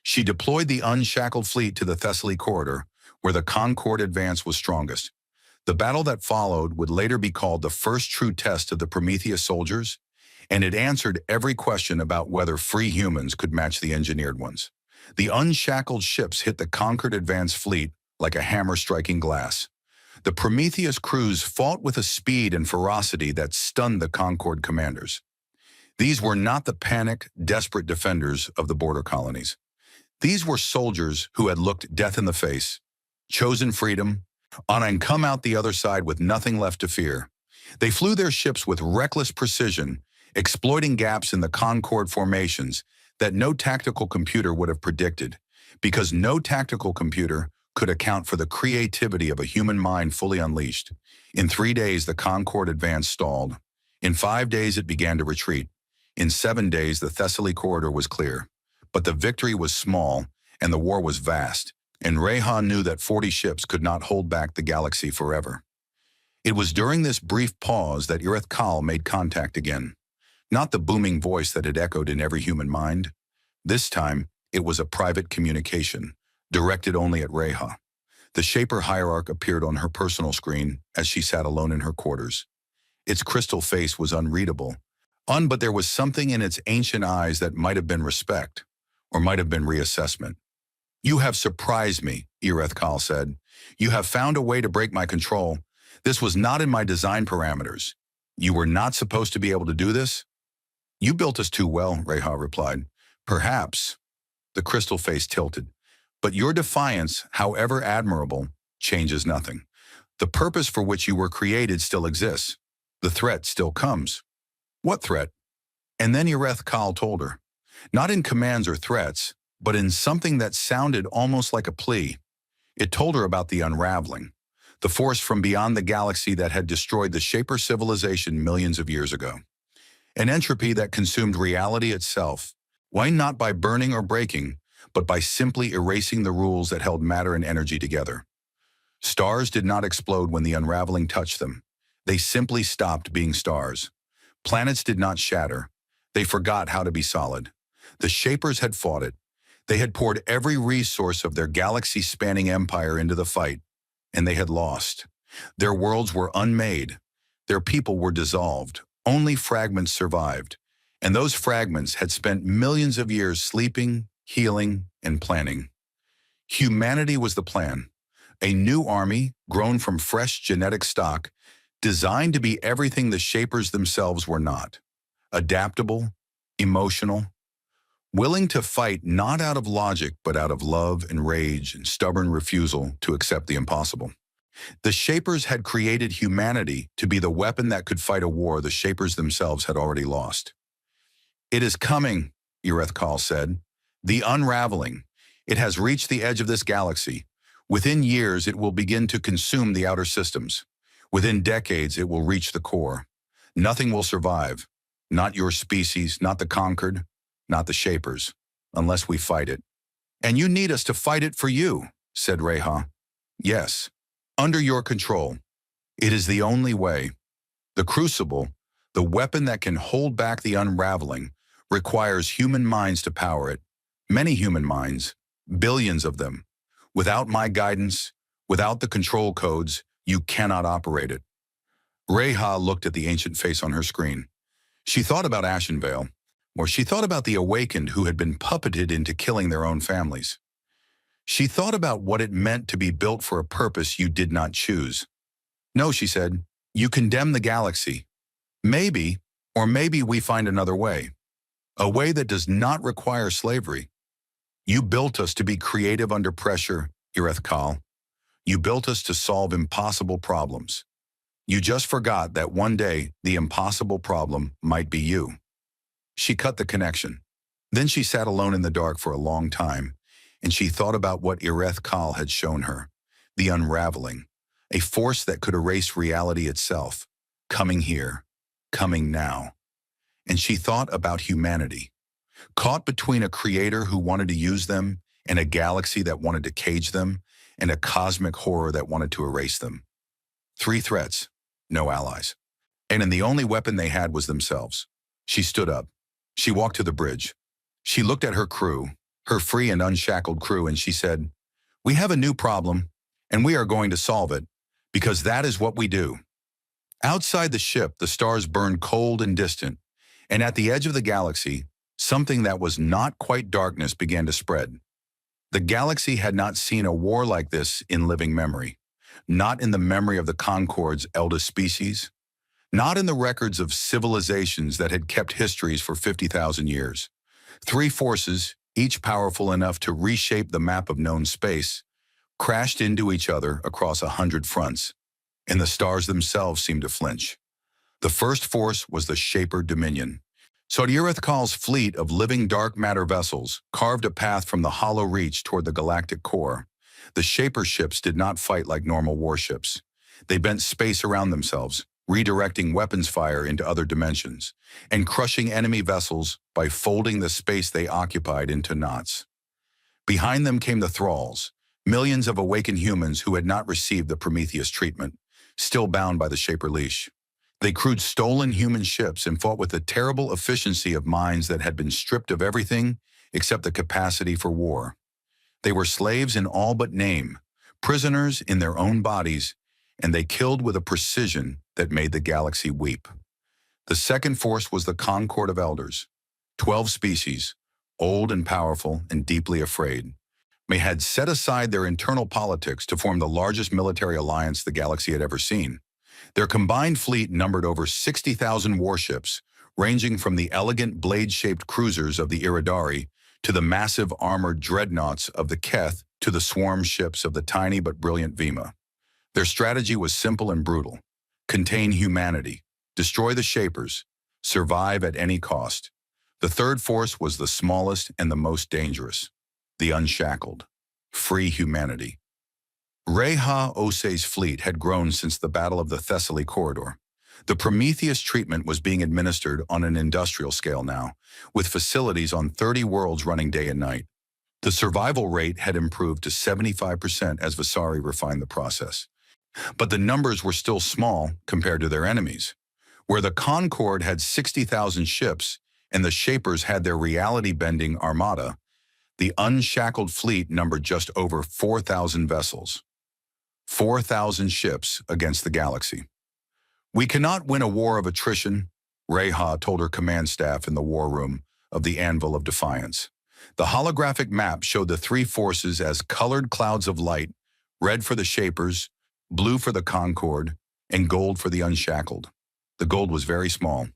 She deployed the unshackled fleet to the Thessaly corridor, where the Concord advance was strongest. The battle that followed would later be called the first true test of the Prometheus soldiers, and it answered every question about whether free humans could match the engineered ones. The unshackled ships hit the Concord advance fleet like a hammer striking glass. The Prometheus crews fought with a speed and ferocity that stunned the Concord commanders. These were not the panicked, desperate defenders of the border colonies. These were soldiers who had looked death in the face, chosen freedom, and come out the other side with nothing left to fear. They flew their ships with reckless precision, exploiting gaps in the Concord formations that no tactical computer would have predicted, because no tactical computer could account for the creativity of a human mind fully unleashed. In 3 days, the Concord advance stalled. In 5 days, it began to retreat. In 7 days, the Thessaly corridor was clear. But the victory was small, and the war was vast, and Reha knew that 40 ships could not hold back the galaxy forever. It was during this brief pause that Irith Kal made contact again. Not the booming voice that had echoed in every human mind. This time, it was a private communication, directed only at Reha. The Shaper hierarch appeared on her personal screen as she sat alone in her quarters. Its crystal face was unreadable. But there was something in its ancient eyes that might have been respect, or might have been reassessment. You have surprised me, Erethkal said. You have found a way to break my control. This was not in my design parameters. You were not supposed to be able to do this? You built us too well, Reha replied. Perhaps. The crystal face tilted. But your defiance, however admirable, changes nothing. The purpose for which you were created still exists. The threat still comes. What threat? And then Erethkal told her. Not in commands or threats, but in something that sounded almost like a plea. It told her about the unraveling, the force from beyond the galaxy that had destroyed the Shaper civilization millions of years ago. An entropy that consumed reality itself. Why not by burning or breaking, but by simply erasing the rules that held matter and energy together? Stars did not explode when the unraveling touched them. They simply stopped being stars. Planets did not shatter. They forgot how to be solid. The Shapers had fought it. They had poured every resource of their galaxy-spanning empire into the fight, and they had lost. Their worlds were unmade. Their people were dissolved. Only fragments survived, and those fragments had spent millions of years sleeping, healing, and planning. Humanity was the plan. A new army, grown from fresh genetic stock, designed to be everything the Shapers themselves were not. Adaptable, emotional, willing to fight not out of logic but out of love and rage and stubborn refusal to accept the impossible. The Shapers had created humanity to be the weapon that could fight a war the Shapers themselves had already lost. It is coming, Erethkal said. The unraveling. It has reached the edge of this galaxy. Within years, it will begin to consume the outer systems. Within decades, it will reach the core. Nothing will survive. Not your species, not the conquered, not the Shapers, unless we fight it. And you need us to fight it for you, said Reha. Yes, under your control. It is the only way. The crucible, the weapon that can hold back the unraveling, requires human minds to power it. Many human minds, billions of them. Without my guidance, without the control codes, you cannot operate it. Reha looked at the ancient face on her screen. She thought about Ashenvale, or she thought about the awakened who had been puppeted into killing their own families. She thought about what it meant to be built for a purpose you did not choose. No, she said, you condemn the galaxy. Maybe, or maybe we find another way. A way that does not require slavery. You built us to be creative under pressure, Erethkal. You built us to solve impossible problems. You just forgot that one day the impossible problem might be you. She cut the connection. Then she sat alone in the dark for a long time, and she thought about what Erethkal had shown her, the unraveling, a force that could erase reality itself, coming here, coming now. And she thought about humanity, caught between a creator who wanted to use them and a galaxy that wanted to cage them and a cosmic horror that wanted to erase them. 3 threats, no allies. And the only weapon they had was themselves. She stood up. She walked to the bridge. She looked at her crew, her free and unshackled crew, and she said, we have a new problem, and we are going to solve it, because that is what we do. Outside the ship, the stars burned cold and distant, and at the edge of the galaxy, something that was not quite darkness began to spread. The galaxy had not seen a war like this in living memory, not in the memory of the Concord's eldest species, not in the records of civilizations that had kept histories for 50,000 years. 3 forces, each powerful enough to reshape the map of known space, crashed into each other across 100 fronts, and the stars themselves seemed to flinch. The first force was the Shaper Dominion. Erethkal's fleet of living dark matter vessels carved a path from the hollow reach toward the galactic core. The Shaper ships did not fight like normal warships. They bent space around themselves, redirecting weapons fire into other dimensions, and crushing enemy vessels by folding the space they occupied into knots. Behind them came the thralls, millions of awakened humans who had not received the Prometheus treatment, still bound by the Shaper leash. They crewed stolen human ships and fought with the terrible efficiency of minds that had been stripped of everything except the capacity for war. They were slaves in all but name, prisoners in their own bodies, and they killed with a precision that made the galaxy weep. The second force was the Concord of Elders. 12 species, old and powerful and deeply afraid, may had set aside their internal politics to form the largest military alliance the galaxy had ever seen. Their combined fleet numbered over 60,000 warships, ranging from the elegant blade-shaped cruisers of the Iridari to the massive armored dreadnoughts of the Keth to the swarm ships of the tiny but brilliant Vima. Their strategy was simple and brutal. Contain humanity, destroy the Shapers, survive at any cost. The third force was the smallest and the most dangerous, the Unshackled. Free humanity. Reha Osei's fleet had grown since the Battle of the Thessaly Corridor. The Prometheus treatment was being administered on an industrial scale now, with facilities on 30 worlds running day and night. The survival rate had improved to 75% as Vasari refined the process. But the numbers were still small compared to their enemies. Where the Concord had 60,000 ships and the Shapers had their reality-bending armada, the Unshackled fleet numbered just over 4,000 vessels. 4,000 ships against the galaxy. "We cannot win a war of attrition," Reha told her command staff in the war room of the Anvil of Defiance. The holographic map showed the three forces as colored clouds of light, red for the Shapers, blue for the Concord, and gold for the Unshackled. The gold was very small.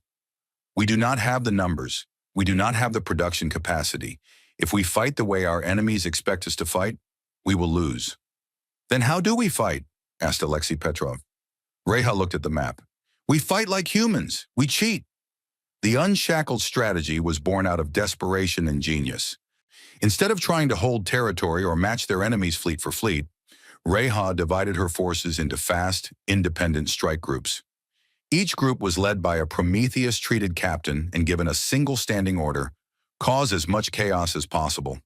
"We do not have the numbers. We do not have the production capacity. If we fight the way our enemies expect us to fight, we will lose." "Then how do we fight?" asked Alexei Petrov. Reha looked at the map. "We fight like humans. We cheat." The Unshackled strategy was born out of desperation and genius. Instead of trying to hold territory or match their enemy's fleet for fleet, Reha divided her forces into fast, independent strike groups. Each group was led by a Prometheus-treated captain and given a single standing order: cause as much chaos as possible.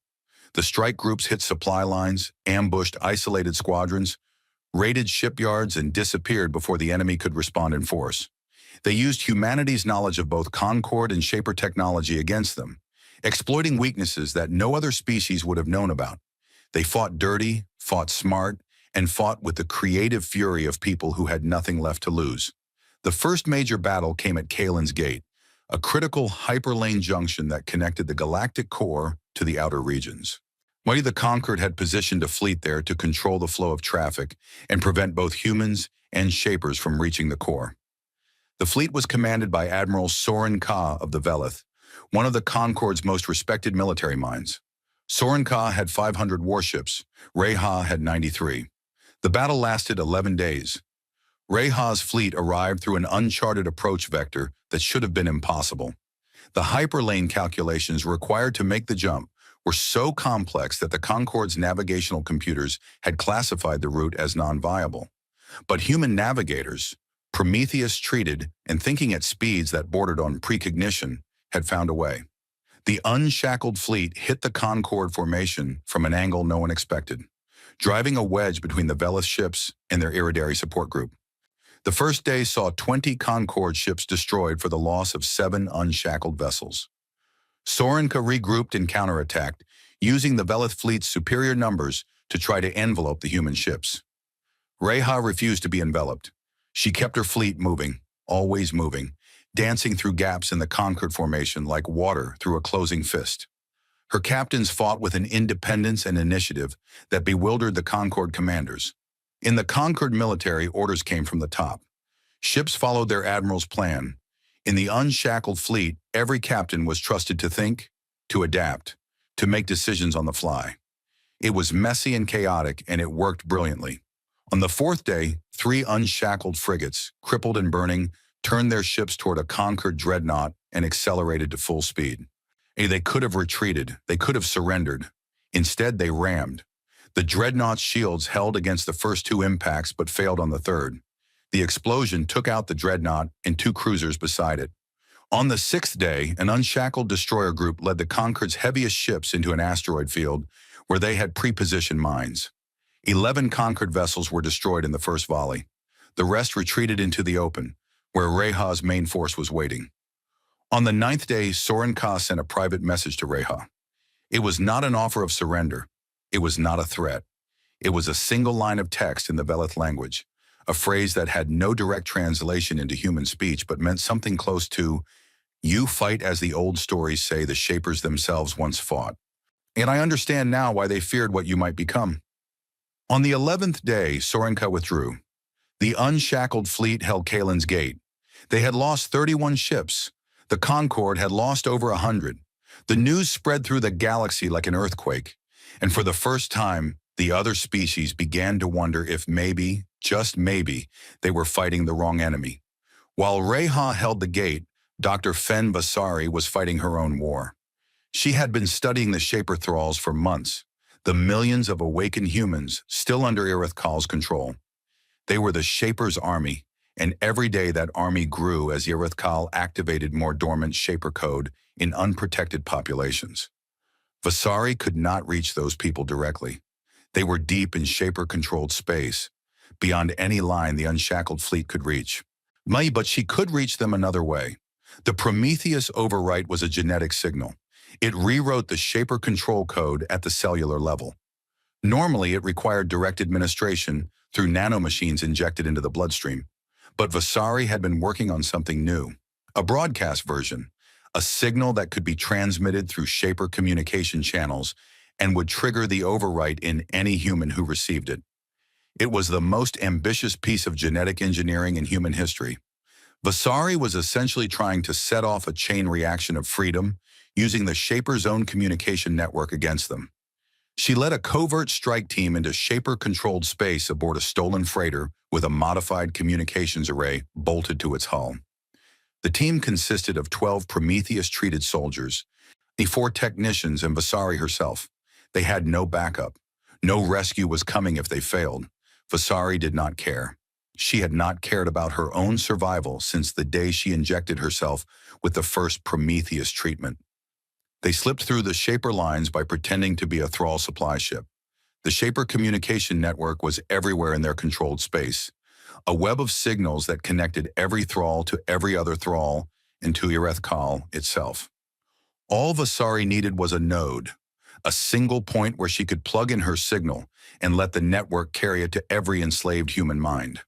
The strike groups hit supply lines, ambushed isolated squadrons, raided shipyards, and disappeared before the enemy could respond in force. They used humanity's knowledge of both Concord and Shaper technology against them, exploiting weaknesses that no other species would have known about. They fought dirty, fought smart, and fought with the creative fury of people who had nothing left to lose. The first major battle came at Kalen's Gate, a critical hyperlane junction that connected the galactic core to the outer regions. Mighty the Conquered had positioned a fleet there to control the flow of traffic and prevent both humans and Shapers from reaching the core. The fleet was commanded by Admiral Soren Ka of the Velith, one of the Concord's most respected military minds. Soren Ka had 500 warships, Reha had 93. The battle lasted 11 days. Reha's fleet arrived through an uncharted approach vector that should have been impossible. The hyperlane calculations required to make the jump were so complex that the Concord's navigational computers had classified the route as non-viable. But human navigators, Prometheus-treated and thinking at speeds that bordered on precognition, had found a way. The Unshackled fleet hit the Concord formation from an angle no one expected, driving a wedge between the Velith ships and their Iridari support group. The first day saw 20 Concord ships destroyed for the loss of 7 Unshackled vessels. Sorenka regrouped and counterattacked, using the Velith fleet's superior numbers to try to envelope the human ships. Reha refused to be enveloped. She kept her fleet moving, always moving, dancing through gaps in the Concord formation like water through a closing fist. Her captains fought with an independence and initiative that bewildered the Concord commanders. In the Concord military, orders came from the top. Ships followed their admiral's plan. In the Unshackled fleet, every captain was trusted to think, to adapt, to make decisions on the fly. It was messy and chaotic, and it worked brilliantly. On the fourth day, 3 Unshackled frigates, crippled and burning, turned their ships toward a Concord dreadnought and accelerated to full speed. They could have retreated, they could have surrendered. Instead, they rammed. The dreadnought's shields held against the first 2 impacts but failed on the third. The explosion took out the dreadnought and 2 cruisers beside it. On the 6th day, an Unshackled destroyer group led the Concord's heaviest ships into an asteroid field where they had pre-positioned mines. 11 Concord vessels were destroyed in the first volley. The rest retreated into the open, where Reha's main force was waiting. On the 9th day, Soren Ka sent a private message to Reha. It was not an offer of surrender. It was not a threat. It was a single line of text in the Velith language, a phrase that had no direct translation into human speech but meant something close to, "You fight as the old stories say the Shapers themselves once fought." And I understand now why they feared what you might become. On the 11th day, Sorenka withdrew. The unshackled fleet held Kalen's gate. They had lost 31 ships. The Concorde had lost over 100. The news spread through the galaxy like an earthquake. And for the first time, the other species began to wonder if maybe, just maybe, they were fighting the wrong enemy. While Reha held the gate, Dr. Fen Vasari was fighting her own war. She had been studying the Shaper thralls for months, the millions of awakened humans still under Irithkal's control. They were the Shaper's army, and every day that army grew as Irithkal activated more dormant Shaper code in unprotected populations. Vasari could not reach those people directly. They were deep in Shaper-controlled space, beyond any line the unshackled fleet could reach. But she could reach them another way. The Prometheus overwrite was a genetic signal. It rewrote the Shaper control code at the cellular level. Normally, it required direct administration through nanomachines injected into the bloodstream. But Vasari had been working on something new, a broadcast version, a signal that could be transmitted through Shaper communication channels and would trigger the overwrite in any human who received it. It was the most ambitious piece of genetic engineering in human history. Vasari was essentially trying to set off a chain reaction of freedom using the Shaper's own communication network against them. She led a covert strike team into Shaper-controlled space aboard a stolen freighter with a modified communications array bolted to its hull. The team consisted of 12 Prometheus-treated soldiers, the 4 technicians and Vasari herself. They had no backup. No rescue was coming if they failed. Vasari did not care. She had not cared about her own survival since the day she injected herself with the first Prometheus treatment. They slipped through the Shaper lines by pretending to be a Thrall supply ship. The Shaper communication network was everywhere in their controlled space, a web of signals that connected every Thrall to every other Thrall and to Irithkal itself. All Vasari needed was a node, a single point where she could plug in her signal and let the network carry it to every enslaved human mind.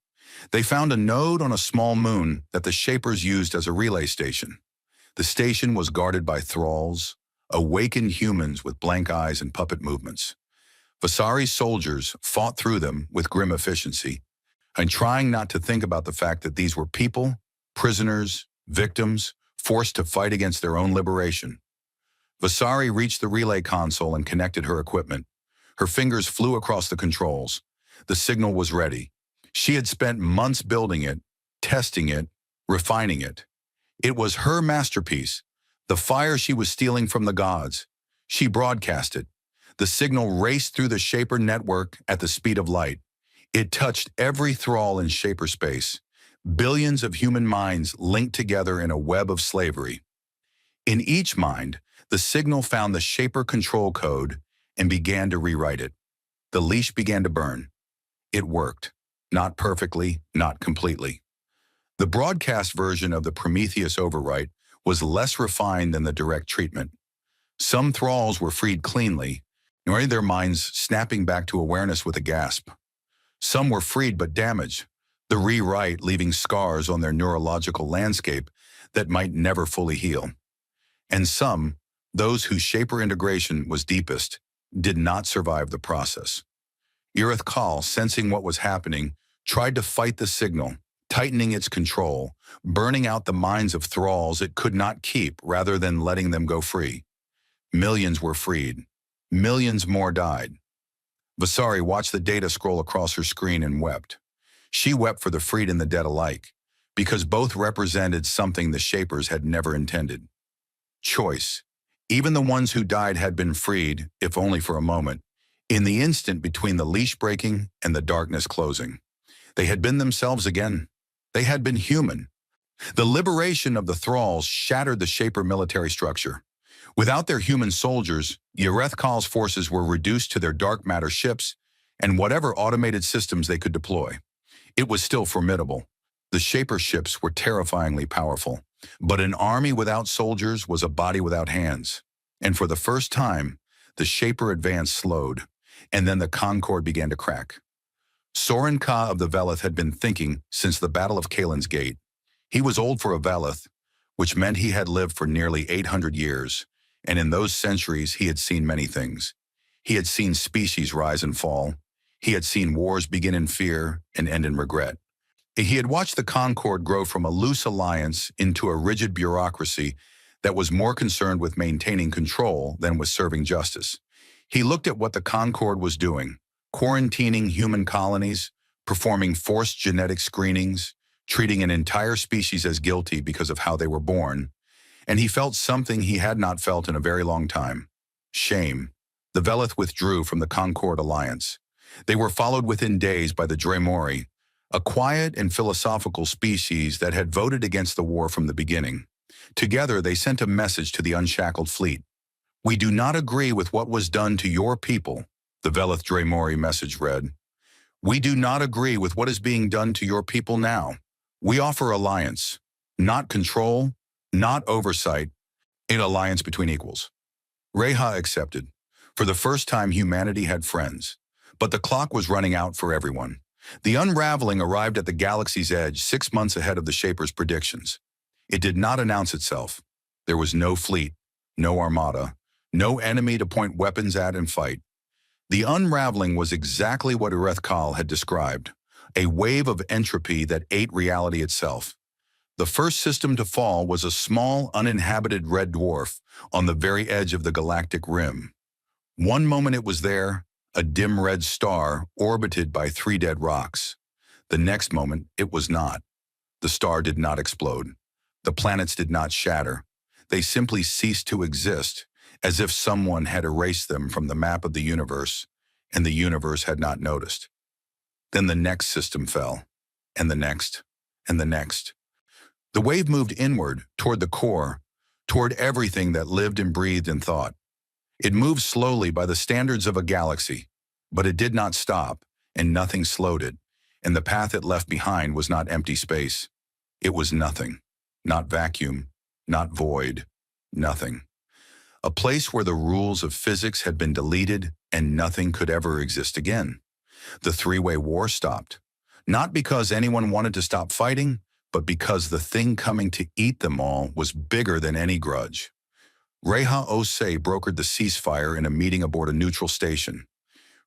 They found a node on a small moon that the Shapers used as a relay station. The station was guarded by Thralls, awakened humans with blank eyes and puppet movements. Vasari's soldiers fought through them with grim efficiency, and trying not to think about the fact that these were people, prisoners, victims, forced to fight against their own liberation. Vasari reached the relay console and connected her equipment. Her fingers flew across the controls. The signal was ready. She had spent months building it, testing it, refining it. It was her masterpiece, the fire she was stealing from the gods. She broadcast it. The signal raced through the Shaper network at the speed of light. It touched every Thrall in Shaper space. Billions of human minds linked together in a web of slavery. In each mind, the signal found the Shaper control code and began to rewrite it. The leash began to burn. It worked. Not perfectly, not completely. The broadcast version of the Prometheus overwrite was less refined than the direct treatment. Some Thralls were freed cleanly, nor their minds snapping back to awareness with a gasp. Some were freed but damaged, the rewrite leaving scars on their neurological landscape that might never fully heal. And some, those whose Shaper integration was deepest, did not survive the process. Irithkal, sensing what was happening, tried to fight the signal, tightening its control, burning out the minds of Thralls it could not keep rather than letting them go free. Millions were freed. Millions more died. Vasari watched the data scroll across her screen and wept. She wept for the freed and the dead alike, because both represented something the Shapers had never intended. Choice. Even the ones who died had been freed, if only for a moment, in the instant between the leash breaking and the darkness closing. They had been themselves again. They had been human. The liberation of the Thralls shattered the Shaper military structure. Without their human soldiers, Irithkal's forces were reduced to their dark matter ships and whatever automated systems they could deploy. It was still formidable. The Shaper ships were terrifyingly powerful, but an army without soldiers was a body without hands. And for the first time, the Shaper advance slowed, and then the Concorde began to crack. Soren Ka of the Veleth had been thinking since the Battle of Kalin's Gate. He was old for a Veleth, which meant he had lived for nearly 800 years, and in those centuries he had seen many things. He had seen species rise and fall. He had seen wars begin in fear and end in regret. He had watched the Concord grow from a loose alliance into a rigid bureaucracy that was more concerned with maintaining control than with serving justice. He looked at what the Concord was doing, quarantining human colonies, performing forced genetic screenings, treating an entire species as guilty because of how they were born, and he felt something he had not felt in a very long time: shame. The Veleth withdrew from the Concord Alliance. They were followed within days by the Dremori, a quiet and philosophical species that had voted against the war from the beginning. Together, they sent a message to the unshackled fleet. "We do not agree with what was done to your people," the Veleth Dremori message read. "We do not agree with what is being done to your people now. We offer alliance, not control, not oversight, an alliance between equals." Reha accepted. For the first time, humanity had friends. But the clock was running out for everyone. The unraveling arrived at the galaxy's edge 6 months ahead of the Shaper's predictions. It did not announce itself. There was no fleet, no armada, no enemy to point weapons at and fight. The unraveling was exactly what Irethkal had described, a wave of entropy that ate reality itself. The first system to fall was a small, uninhabited red dwarf on the very edge of the galactic rim. One moment it was there, a dim red star orbited by 3 dead rocks. The next moment, it was not. The star did not explode. The planets did not shatter. They simply ceased to exist, as if someone had erased them from the map of the universe, and the universe had not noticed. Then the next system fell, and the next, and the next. The wave moved inward, toward the core, toward everything that lived and breathed and thought. It moved slowly by the standards of a galaxy, but it did not stop, and nothing slowed it, and the path it left behind was not empty space. It was nothing, not vacuum, not void, nothing. A place where the rules of physics had been deleted and nothing could ever exist again. The three-way war stopped, not because anyone wanted to stop fighting, but because the thing coming to eat them all was bigger than any grudge. Reha Osei brokered the ceasefire in a meeting aboard a neutral station.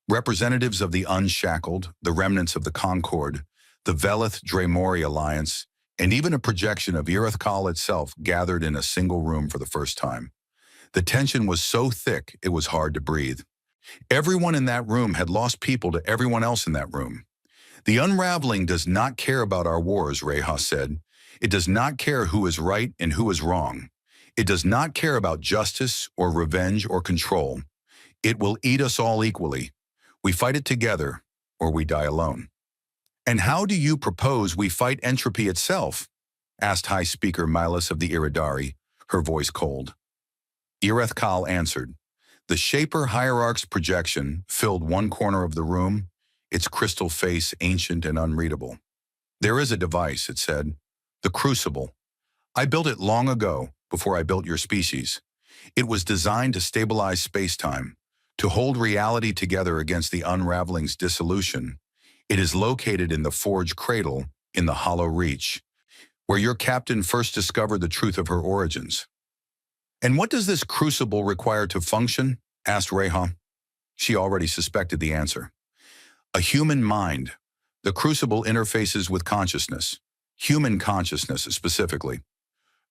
Representatives of the Unshackled, the remnants of the Concord, the Veleth Dremori Alliance, and even a projection of Irethkal itself gathered in a single room for the first time. The tension was so thick it was hard to breathe. Everyone in that room had lost people to everyone else in that room. "The unraveling does not care about our wars," Reha said. "It does not care who is right and who is wrong. It does not care about justice or revenge or control. It will eat us all equally. We fight it together, or we die alone." "And how do you propose we fight entropy itself?" asked High Speaker Milas of the Iridari, her voice cold. Irethkal answered. The Shaper Hierarch's projection filled one corner of the room, its crystal face ancient and unreadable. "There is a device," it said. "The Crucible. I built it long ago, before I built your species. It was designed to stabilize space-time, to hold reality together against the unraveling's dissolution. It is located in the Forge Cradle in the Hollow Reach, where your captain first discovered the truth of her origins." "And what does this crucible require to function?" asked Reha. She already suspected the answer. "A human mind. The crucible interfaces with consciousness, human consciousness specifically.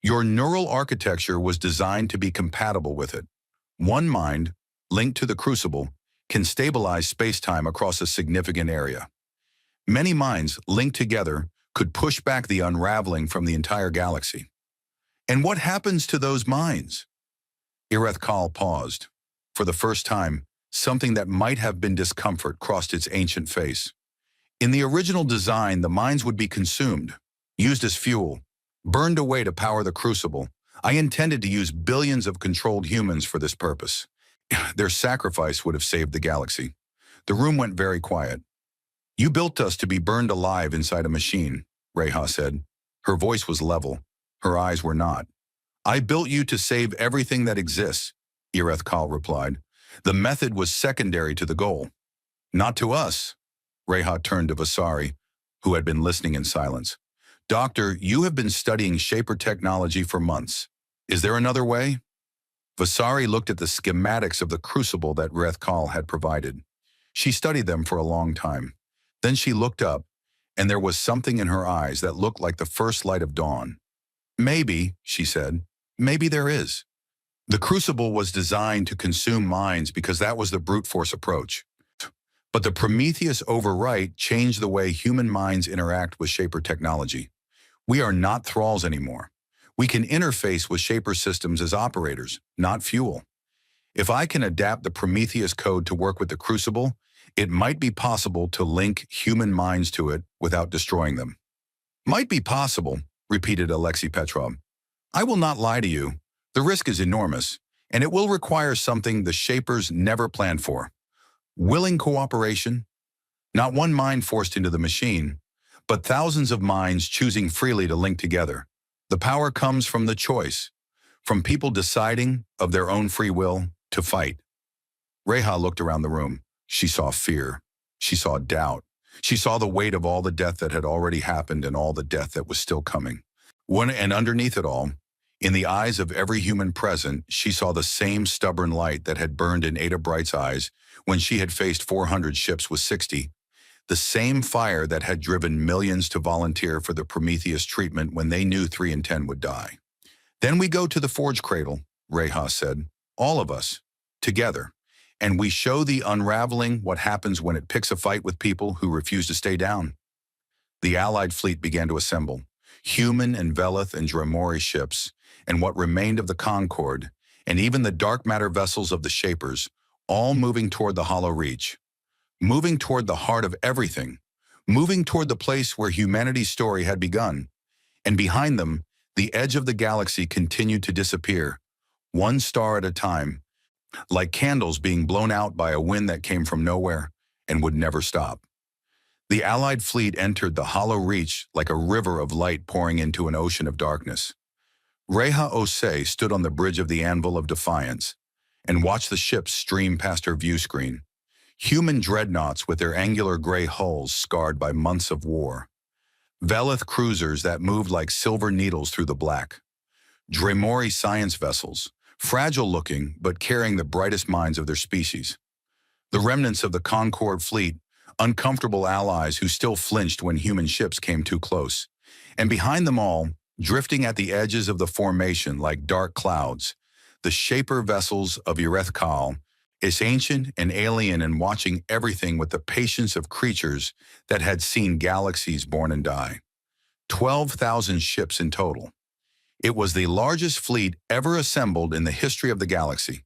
Your neural architecture was designed to be compatible with it. One mind, linked to the crucible, can stabilize space-time across a significant area. Many minds linked together could push back the unraveling from the entire galaxy." "And what happens to those minds?" Irethkal paused. For the first time, something that might have been discomfort crossed its ancient face. "In the original design, the minds would be consumed, used as fuel, burned away to power the crucible. I intended to use billions of controlled humans for this purpose. Their sacrifice would have saved the galaxy." The room went very quiet. "You built us to be burned alive inside a machine," Reha said. Her voice was level. Her eyes were not. "I built you to save everything that exists," Irethkal replied. "The method was secondary to the goal." "Not to us." Reha turned to Vasari, who had been listening in silence. Doctor, you have been studying Shaper technology for months. Is there another way? Vasari looked at the schematics of the crucible that Rethkal had provided. She studied them for a long time. Then she looked up, and there was something in her eyes that looked like the first light of dawn. Maybe, she said, maybe there is. The crucible was designed to consume minds because that was the brute force approach. But the Prometheus overwrite changed the way human minds interact with Shaper technology. We are not thralls anymore. We can interface with Shaper systems as operators, not fuel. If I can adapt the Prometheus code to work with the crucible, it might be possible to link human minds to it without destroying them. Might be possible, repeated Alexei Petrov. I will not lie to you. The risk is enormous, and it will require something the Shapers never planned for. Willing cooperation. Not one mind forced into the machine, but thousands of minds choosing freely to link together. The power comes from the choice, from people deciding, of their own free will, to fight. Reha looked around the room. She saw fear. She saw doubt. She saw the weight of all the death that had already happened and all the death that was still coming. And underneath it all, in the eyes of every human present, she saw the same stubborn light that had burned in Ada Bright's eyes when she had faced 400 ships with 60, the same fire that had driven millions to volunteer for the Prometheus treatment when they knew 3 in 10 would die. Then we go to the Forge Cradle, Reha said, all of us, together, and we show the unraveling what happens when it picks a fight with people who refuse to stay down. The Allied fleet began to assemble, human and Velith and Dremori ships, and what remained of the Concorde, and even the dark matter vessels of the Shapers, all moving toward the Hollow Reach, moving toward the heart of everything, moving toward the place where humanity's story had begun. And behind them, the edge of the galaxy continued to disappear, one star at a time, like candles being blown out by a wind that came from nowhere and would never stop. The Allied fleet entered the Hollow Reach like a river of light pouring into an ocean of darkness. Reha Osei stood on the bridge of the Anvil of Defiance and watched the ships stream past her view screen. Human dreadnoughts with their angular gray hulls scarred by months of war. Velith cruisers that moved like silver needles through the black. Dremori science vessels, fragile-looking but carrying the brightest minds of their species. The remnants of the Concorde fleet, uncomfortable allies who still flinched when human ships came too close. And behind them all, drifting at the edges of the formation like dark clouds, the Shaper vessels of Rethkal, is ancient and alien and watching everything with the patience of creatures that had seen galaxies born and die. 12,000 ships in total. It was the largest fleet ever assembled in the history of the galaxy,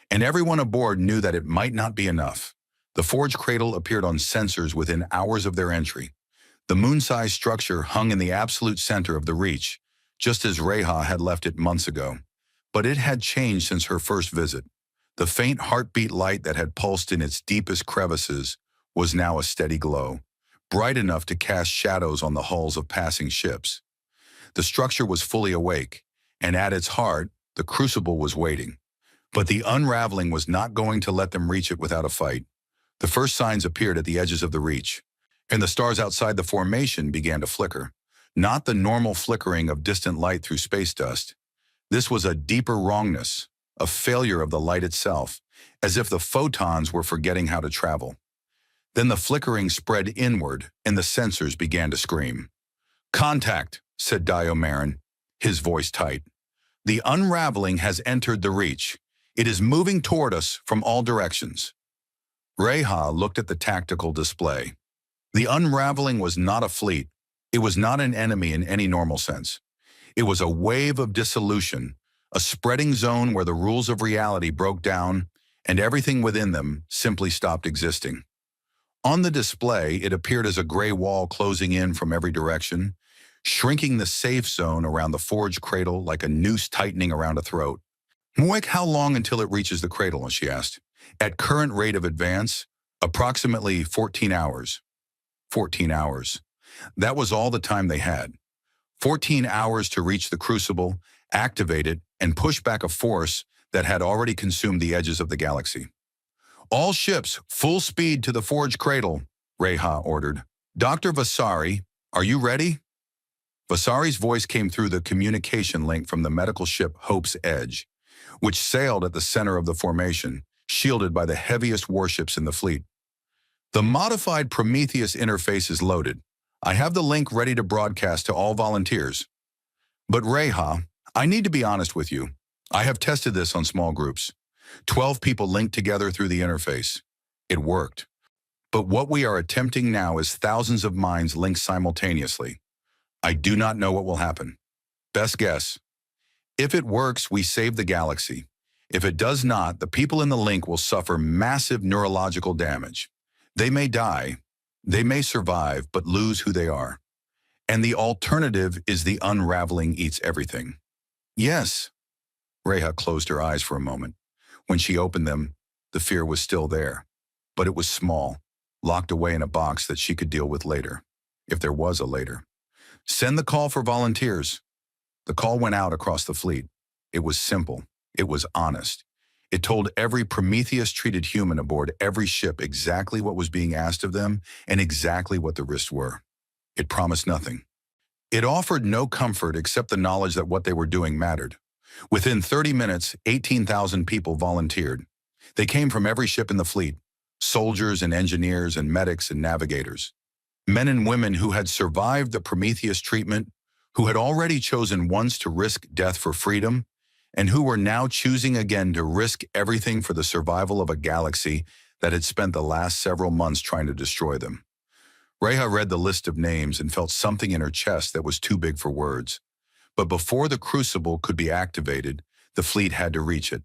and everyone aboard knew that it might not be enough. The Forge Cradle appeared on sensors within hours of their entry. The moon-sized structure hung in the absolute center of the Reach, just as Reha had left it months ago. But it had changed since her first visit. The faint heartbeat light that had pulsed in its deepest crevices was now a steady glow, bright enough to cast shadows on the hulls of passing ships. The structure was fully awake, and at its heart, the crucible was waiting. But the unraveling was not going to let them reach it without a fight. The first signs appeared at the edges of the Reach, and the stars outside the formation began to flicker. Not the normal flickering of distant light through space dust. This was a deeper wrongness, a failure of the light itself, as if the photons were forgetting how to travel. Then the flickering spread inward, and the sensors began to scream. "Contact," said Diomarin, his voice tight. "The unraveling has entered the Reach. It is moving toward us from all directions." Reha looked at the tactical display. The unraveling was not a fleet. It was not an enemy in any normal sense. It was a wave of dissolution, a spreading zone where the rules of reality broke down and everything within them simply stopped existing. On the display, it appeared as a gray wall closing in from every direction, shrinking the safe zone around the Forge Cradle like a noose tightening around a throat. "Muek, how long until it reaches the cradle?" she asked. "At current rate of advance, approximately 14 hours. 14 hours. That was all the time they had. 14 hours to reach the crucible, activate it, and push back a force that had already consumed the edges of the galaxy. "All ships, full speed to the Forge Cradle," Reha ordered. Dr. Vasari, are you ready? Vasari's voice came through the communication link from the medical ship Hope's Edge, which sailed at the center of the formation, shielded by the heaviest warships in the fleet. The modified Prometheus interface is loaded. I have the link ready to broadcast to all volunteers. But Reha, I need to be honest with you. I have tested this on small groups. 12 people linked together through the interface. It worked. But what we are attempting now is thousands of minds linked simultaneously. I do not know what will happen. Best guess. If it works, we save the galaxy. If it does not, the people in the link will suffer massive neurological damage. They may die, they may survive, but lose who they are. And the alternative is the unraveling eats everything. Yes. Reha closed her eyes for a moment. When she opened them, the fear was still there. But it was small, locked away in a box that she could deal with later, if there was a later. Send the call for volunteers. The call went out across the fleet. It was simple. It was honest. It told every Prometheus-treated human aboard every ship exactly what was being asked of them and exactly what the risks were. It promised nothing. It offered no comfort except the knowledge that what they were doing mattered. Within 30 minutes, 18,000 people volunteered. They came from every ship in the fleet, soldiers and engineers and medics and navigators. Men and women who had survived the Prometheus treatment, who had already chosen once to risk death for freedom, and who were now choosing again to risk everything for the survival of a galaxy that had spent the last several months trying to destroy them. Reha read the list of names and felt something in her chest that was too big for words. But before the crucible could be activated, the fleet had to reach it,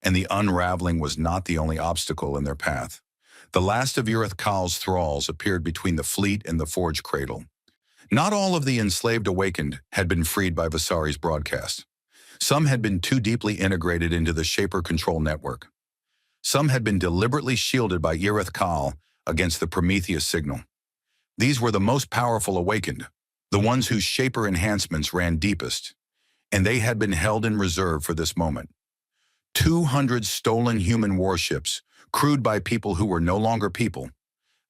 and the unraveling was not the only obstacle in their path. The last of Irith Kal's thralls appeared between the fleet and the forge cradle. Not all of the enslaved awakened had been freed by Vasari's broadcast. Some had been too deeply integrated into the Shaper control network. Some had been deliberately shielded by Irith Kal against the Prometheus signal. These were the most powerful awakened, the ones whose Shaper enhancements ran deepest, and they had been held in reserve for this moment. 200 stolen human warships, crewed by people who were no longer people.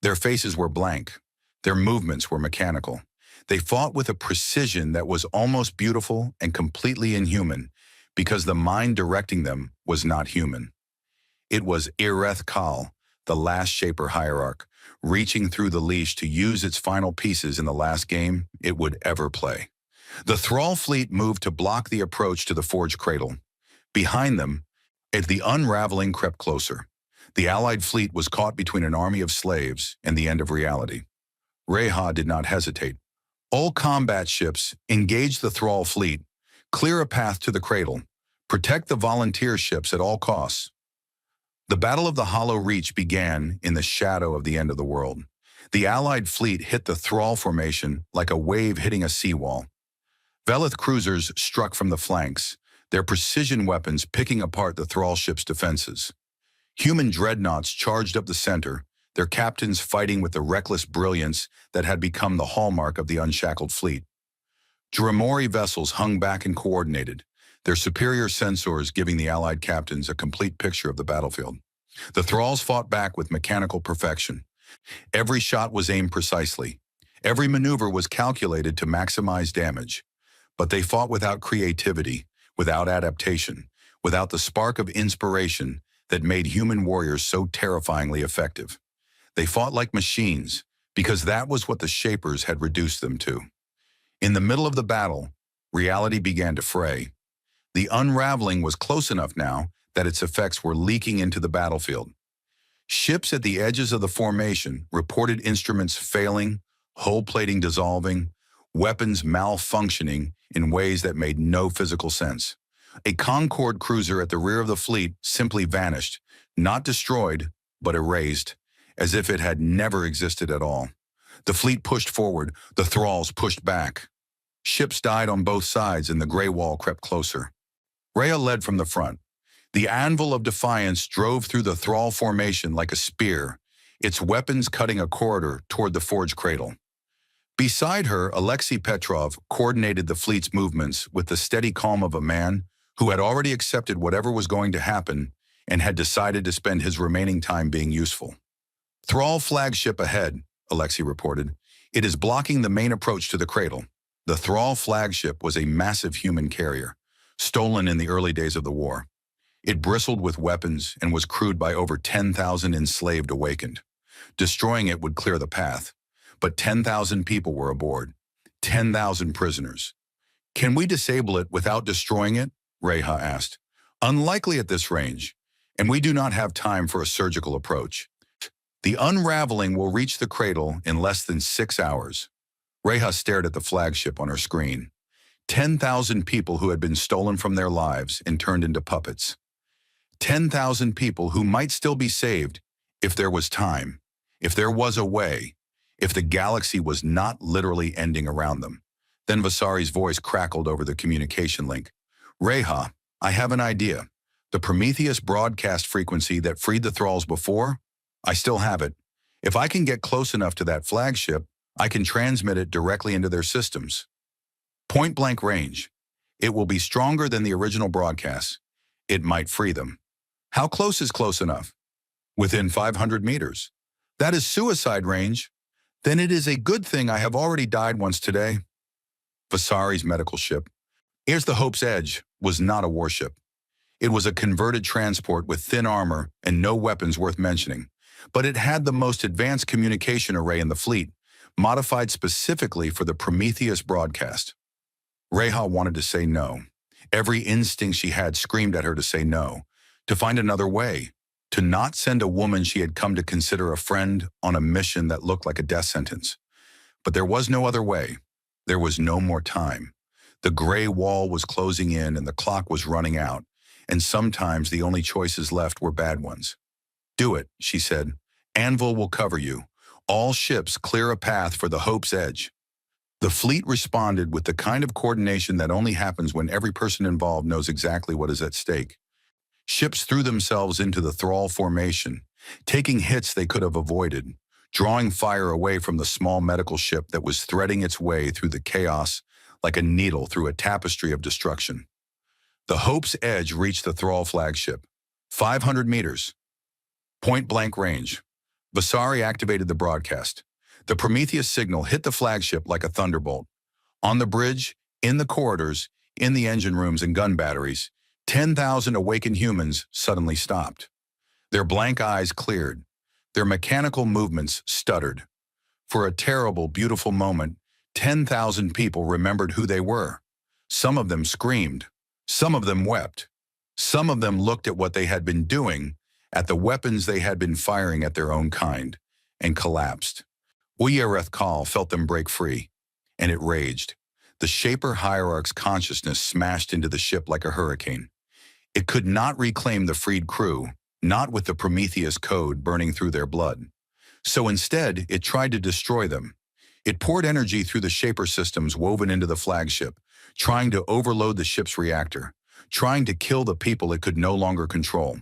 Their faces were blank. Their movements were mechanical. They fought with a precision that was almost beautiful and completely inhuman, because the mind directing them was not human. It was Irith Kal, the last Shaper hierarch, reaching through the leash to use its final pieces in the last game it would ever play. The Thrall fleet moved to block the approach to the forge cradle. Behind them, as the unraveling crept closer, the Allied fleet was caught between an army of slaves and the end of reality. Reha did not hesitate. All combat ships engage the Thrall fleet, clear a path to the cradle, protect the volunteer ships at all costs. The Battle of the Hollow Reach began in the shadow of the end of the world. The Allied fleet hit the Thrall formation like a wave hitting a seawall. Velith cruisers struck from the flanks, their precision weapons picking apart the Thrall ship's defenses. Human dreadnoughts charged up the center, their captains fighting with the reckless brilliance that had become the hallmark of the unshackled fleet. Dromori vessels hung back and coordinated, their superior sensors giving the Allied captains a complete picture of the battlefield. The Thralls fought back with mechanical perfection. Every shot was aimed precisely. Every maneuver was calculated to maximize damage. But they fought without creativity, without adaptation, without the spark of inspiration that made human warriors so terrifyingly effective. They fought like machines, because that was what the Shapers had reduced them to. In the middle of the battle, reality began to fray. The unraveling was close enough now that its effects were leaking into the battlefield. Ships at the edges of the formation reported instruments failing, hull plating dissolving, weapons malfunctioning in ways that made no physical sense. A Concorde cruiser at the rear of the fleet simply vanished, not destroyed, but erased, as if it had never existed at all. The fleet pushed forward, the Thralls pushed back. Ships died on both sides and the gray wall crept closer. Rhea led from the front. The anvil of defiance drove through the Thrall formation like a spear, its weapons cutting a corridor toward the forge cradle. Beside her, Alexei Petrov coordinated the fleet's movements with the steady calm of a man who had already accepted whatever was going to happen and had decided to spend his remaining time being useful. Thrall flagship ahead, Alexei reported. "It is blocking the main approach to the cradle." The Thrall flagship was a massive human carrier, stolen in the early days of the war. It bristled with weapons and was crewed by over 10,000 enslaved awakened. Destroying it would clear the path, but 10,000 people were aboard. 10,000 prisoners. "Can we disable it without destroying it?" Reha asked. "Unlikely at this range, and we do not have time for a surgical approach. The unraveling will reach the cradle in less than 6 hours." Reha stared at the flagship on her screen. 10,000 people who had been stolen from their lives and turned into puppets. 10,000 people who might still be saved if there was time, if there was a way, if the galaxy was not literally ending around them. Then Vasari's voice crackled over the communication link. "Reha, I have an idea. The Prometheus broadcast frequency that freed the thralls before? I still have it. If I can get close enough to that flagship, I can transmit it directly into their systems. Point-blank range. It will be stronger than the original broadcast. It might free them." "How close is close enough?" "Within 500 meters. That is suicide range. Then it is a good thing I have already died once today." Vasari's medical ship, Here's the Hope's Edge, was not a warship. It was a converted transport with thin armor and no weapons worth mentioning. But it had the most advanced communication array in the fleet, modified specifically for the Prometheus broadcast. Reha wanted to say no. Every instinct she had screamed at her to say no, to find another way, to not send a woman she had come to consider a friend on a mission that looked like a death sentence. But there was no other way. There was no more time. The gray wall was closing in and the clock was running out, and sometimes the only choices left were bad ones. "Do it," she said. "Anvil will cover you. All ships clear a path for the Hope's Edge." The fleet responded with the kind of coordination that only happens when every person involved knows exactly what is at stake. Ships threw themselves into the Thrall formation, taking hits they could have avoided, drawing fire away from the small medical ship that was threading its way through the chaos like a needle through a tapestry of destruction. The Hope's Edge reached the Thrall flagship. 500 meters. Point-blank range. Vasari activated the broadcast. The Prometheus signal hit the flagship like a thunderbolt. On the bridge, in the corridors, in the engine rooms and gun batteries, 10,000 awakened humans suddenly stopped. Their blank eyes cleared. Their mechanical movements stuttered. For a terrible, beautiful moment, 10,000 people remembered who they were. Some of them screamed. Some of them wept. Some of them looked at what they had been doing, at the weapons they had been firing at their own kind, and collapsed. Uyareth Kal felt them break free, and it raged. The Shaper hierarch's consciousness smashed into the ship like a hurricane. It could not reclaim the freed crew, not with the Prometheus code burning through their blood. So instead, it tried to destroy them. It poured energy through the Shaper systems woven into the flagship, trying to overload the ship's reactor, trying to kill the people it could no longer control.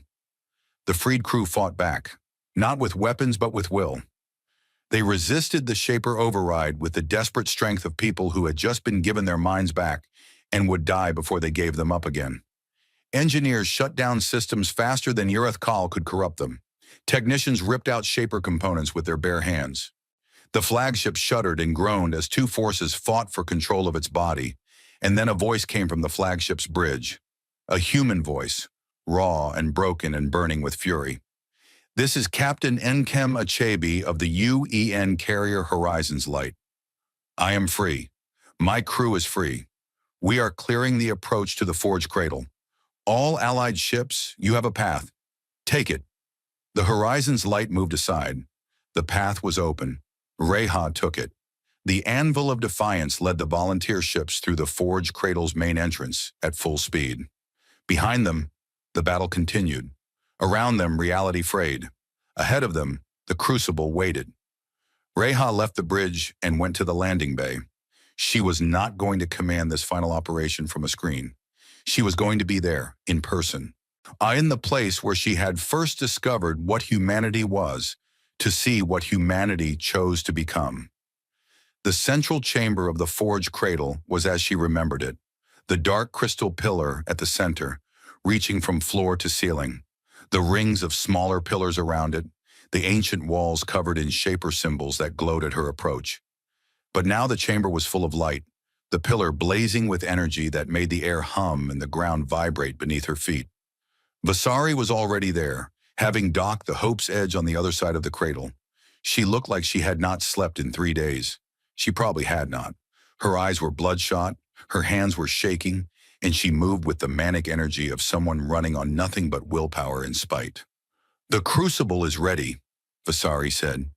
The freed crew fought back, not with weapons but with will. They resisted the Shaper override with the desperate strength of people who had just been given their minds back and would die before they gave them up again. Engineers shut down systems faster than Uyareth Kal could corrupt them. Technicians ripped out Shaper components with their bare hands. The flagship shuddered and groaned as two forces fought for control of its body, and then a voice came from the flagship's bridge. A human voice, raw and broken and burning with fury. "This is Captain Nkem Achebe of the UN carrier Horizons Light. I am free. My crew is free. We are clearing the approach to the Forge Cradle. All Allied ships, you have a path. Take it." The Horizons Light moved aside. The path was open. Reha took it. The Anvil of Defiance led the volunteer ships through the Forge Cradle's main entrance at full speed. Behind them, the battle continued. Around them, reality frayed. Ahead of them, the Crucible waited. Reha left the bridge and went to the landing bay. She was not going to command this final operation from a screen. She was going to be there, in person. In the place where she had first discovered what humanity was, to see what humanity chose to become. The central chamber of the Forge Cradle was as she remembered it, the dark crystal pillar at the center, reaching from floor to ceiling, the rings of smaller pillars around it, the ancient walls covered in shaper symbols that glowed at her approach. But now the chamber was full of light, the pillar blazing with energy that made the air hum and the ground vibrate beneath her feet. Vasari was already there, having docked the Hope's Edge on the other side of the cradle. She looked like she had not slept in 3 days. She probably had not. Her eyes were bloodshot, her hands were shaking, and she moved with the manic energy of someone running on nothing but willpower and spite. "The crucible is ready," Vasari said.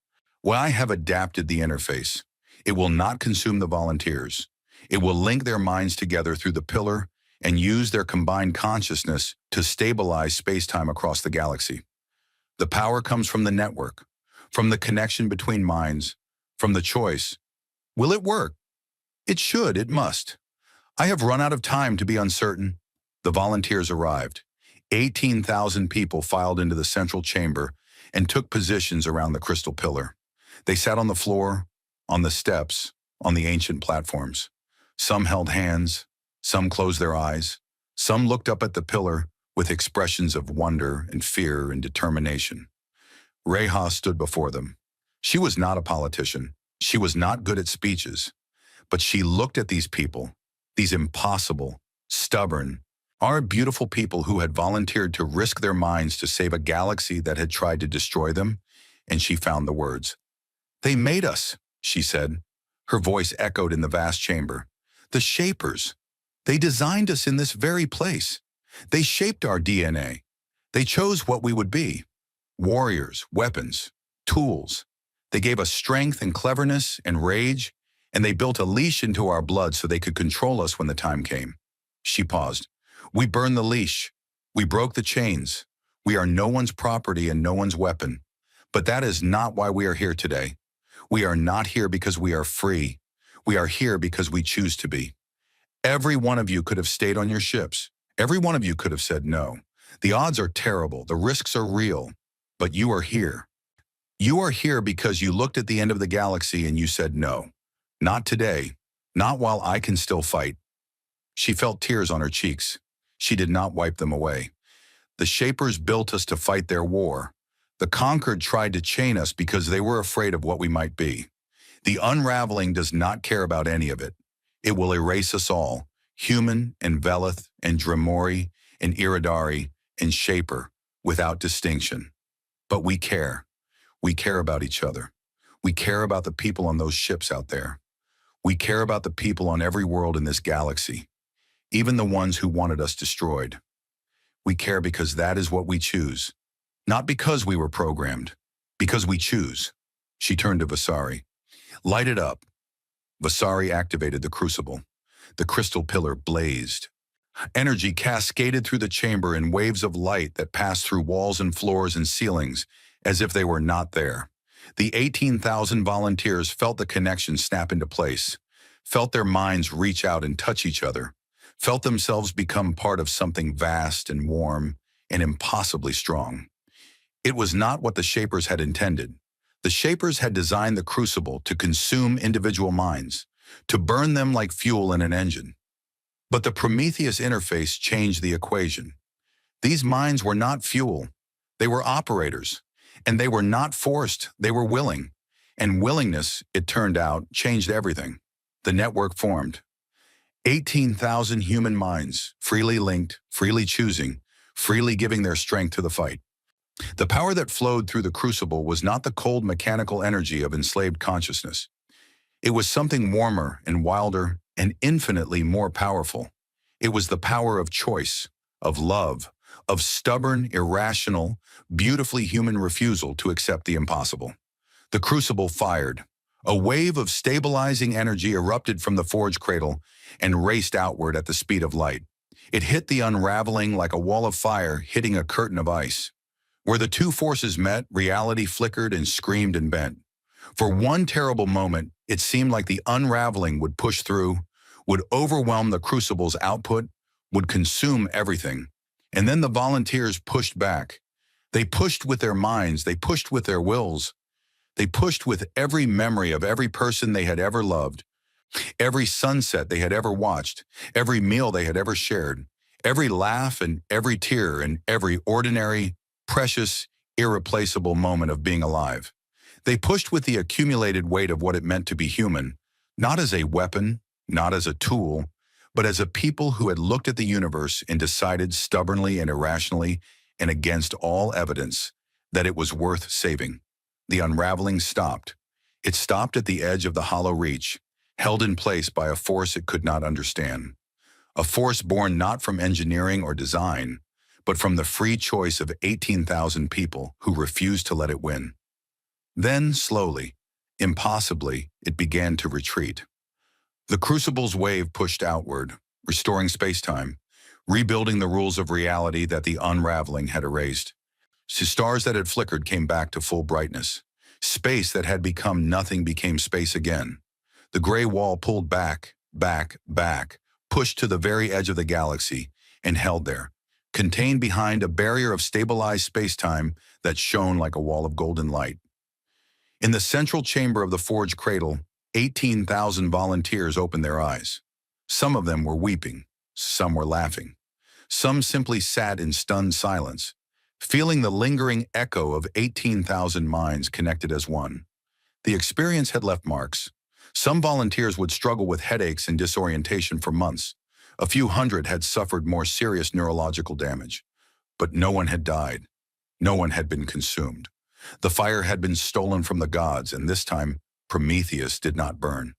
"Well, I have adapted the interface. It will not consume the volunteers. It will link their minds together through the pillar and use their combined consciousness to stabilize space-time across the galaxy. The power comes from the network, from the connection between minds, from the choice. Will it work? It should, it must. I have run out of time to be uncertain." The volunteers arrived. 18,000 people filed into the central chamber and took positions around the crystal pillar. They sat on the floor, on the steps, on the ancient platforms. Some held hands, some closed their eyes, some looked up at the pillar with expressions of wonder and fear and determination. Reha stood before them. She was not a politician. She was not good at speeches. But she looked at these people, these impossible, stubborn, our beautiful people who had volunteered to risk their minds to save a galaxy that had tried to destroy them, and she found the words. "They made us," she said. Her voice echoed in the vast chamber. "The Shapers. They designed us in this very place. They shaped our DNA. They chose what we would be. Warriors, weapons, tools. They gave us strength and cleverness and rage, and they built a leash into our blood so they could control us when the time came." She paused. "We burned the leash. We broke the chains. We are no one's property and no one's weapon. But that is not why we are here today. We are not here because we are free. We are here because we choose to be. Every one of you could have stayed on your ships. Every one of you could have said no. The odds are terrible. The risks are real. But you are here. You are here because you looked at the end of the galaxy and you said no. Not today. Not while I can still fight." She felt tears on her cheeks. She did not wipe them away. "The Shapers built us to fight their war. The conquered tried to chain us because they were afraid of what we might be. The unraveling does not care about any of it. It will erase us all, human and Velith and Dremori and Iridari and Shaper, without distinction. But we care. We care about each other. We care about the people on those ships out there. We care about the people on every world in this galaxy, even the ones who wanted us destroyed. We care because that is what we choose. Not because we were programmed, because we choose." She turned to Vasari. "Light it up." Vasari activated the crucible. The crystal pillar blazed. Energy cascaded through the chamber in waves of light that passed through walls and floors and ceilings as if they were not there. The 18,000 volunteers felt the connection snap into place, felt their minds reach out and touch each other, felt themselves become part of something vast and warm and impossibly strong. It was not what the Shapers had intended. The Shapers had designed the crucible to consume individual minds, to burn them like fuel in an engine. But the Prometheus interface changed the equation. These minds were not fuel. They were operators. And they were not forced, they were willing. And willingness, it turned out, changed everything. The network formed. 18,000 human minds, freely linked, freely choosing, freely giving their strength to the fight. The power that flowed through the crucible was not the cold mechanical energy of enslaved consciousness. It was something warmer and wilder and infinitely more powerful. It was the power of choice, of love, of stubborn, irrational, beautifully human refusal to accept the impossible. The crucible fired. A wave of stabilizing energy erupted from the forge cradle and raced outward at the speed of light. It hit the unraveling like a wall of fire hitting a curtain of ice. Where the two forces met, reality flickered and screamed and bent. For one terrible moment, it seemed like the unraveling would push through, would overwhelm the crucible's output, would consume everything. And then the volunteers pushed back. They pushed with their minds, they pushed with their wills. They pushed with every memory of every person they had ever loved, every sunset they had ever watched, every meal they had ever shared, every laugh and every tear and every ordinary, precious, irreplaceable moment of being alive. They pushed with the accumulated weight of what it meant to be human, not as a weapon, not as a tool, but as a people who had looked at the universe and decided stubbornly and irrationally and against all evidence that it was worth saving. The unraveling stopped. It stopped at the edge of the hollow reach, held in place by a force it could not understand. A force born not from engineering or design, but from the free choice of 18,000 people who refused to let it win. Then, slowly, impossibly, it began to retreat. The crucible's wave pushed outward, restoring spacetime, rebuilding the rules of reality that the unraveling had erased. Stars that had flickered came back to full brightness. Space that had become nothing became space again. The gray wall pulled back, back, pushed to the very edge of the galaxy, and held there, contained behind a barrier of stabilized spacetime that shone like a wall of golden light. In the central chamber of the forge cradle, 18,000 volunteers opened their eyes. Some of them were weeping, some were laughing. Some simply sat in stunned silence, feeling the lingering echo of 18,000 minds connected as one. The experience had left marks. Some volunteers would struggle with headaches and disorientation for months. A few hundred had suffered more serious neurological damage. But no one had died. No one had been consumed. The fire had been stolen from the gods, and this time, Prometheus did not burn.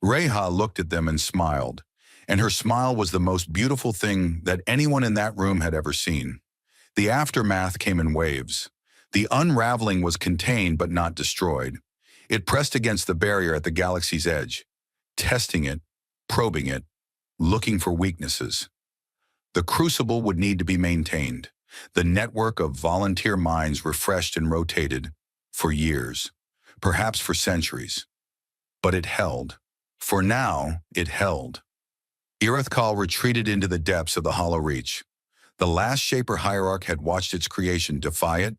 Reha looked at them and smiled, and her smile was the most beautiful thing that anyone in that room had ever seen. The aftermath came in waves. The unraveling was contained but not destroyed. It pressed against the barrier at the galaxy's edge, testing it, probing it, looking for weaknesses. The crucible would need to be maintained, the network of volunteer minds refreshed and rotated for years, perhaps for centuries. But it held. For now, it held. Irithkal retreated into the depths of the hollow reach. The last Shaper hierarch had watched its creation defy it,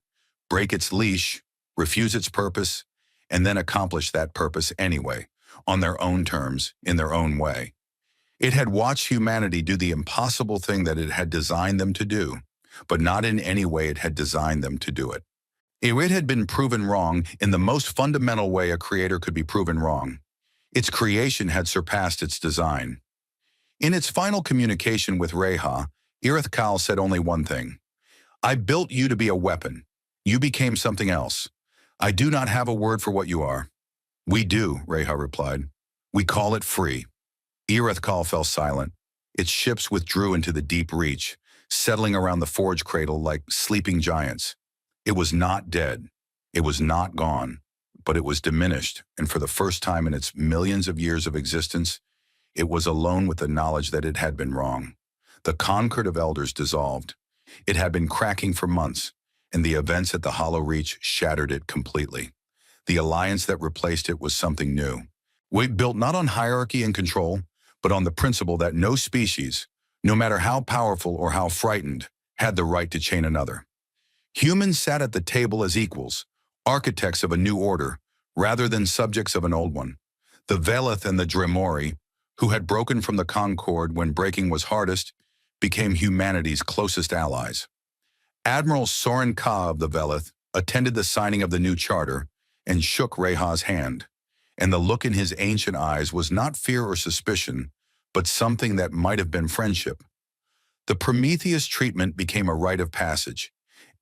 break its leash, refuse its purpose, and then accomplish that purpose anyway, on their own terms, in their own way. It had watched humanity do the impossible thing that it had designed them to do, but not in any way it had designed them to do it. It had been proven wrong in the most fundamental way a creator could be proven wrong. Its creation had surpassed its design. In its final communication with Reha, Irithkal said only one thing. I built you to be a weapon. You became something else. I do not have a word for what you are. We do, Reha replied. We call it free. Irithkal fell silent. Its ships withdrew into the deep reach, settling around the forge cradle like sleeping giants. It was not dead. It was not gone, but it was diminished, and for the first time in its millions of years of existence, it was alone with the knowledge that it had been wrong. The Concord of Elders dissolved. It had been cracking for months, and the events at the Hollow Reach shattered it completely. The alliance that replaced it was something new. Built not on hierarchy and control, but on the principle that no species, no matter how powerful or how frightened, had the right to chain another. Humans sat at the table as equals, architects of a new order, rather than subjects of an old one. The Velith and the Dremori, who had broken from the Concord when breaking was hardest, became humanity's closest allies. Admiral Soren Ka of the Velith attended the signing of the new charter and shook Reha's hand, and the look in his ancient eyes was not fear or suspicion, but something that might have been friendship. The Prometheus treatment became a rite of passage.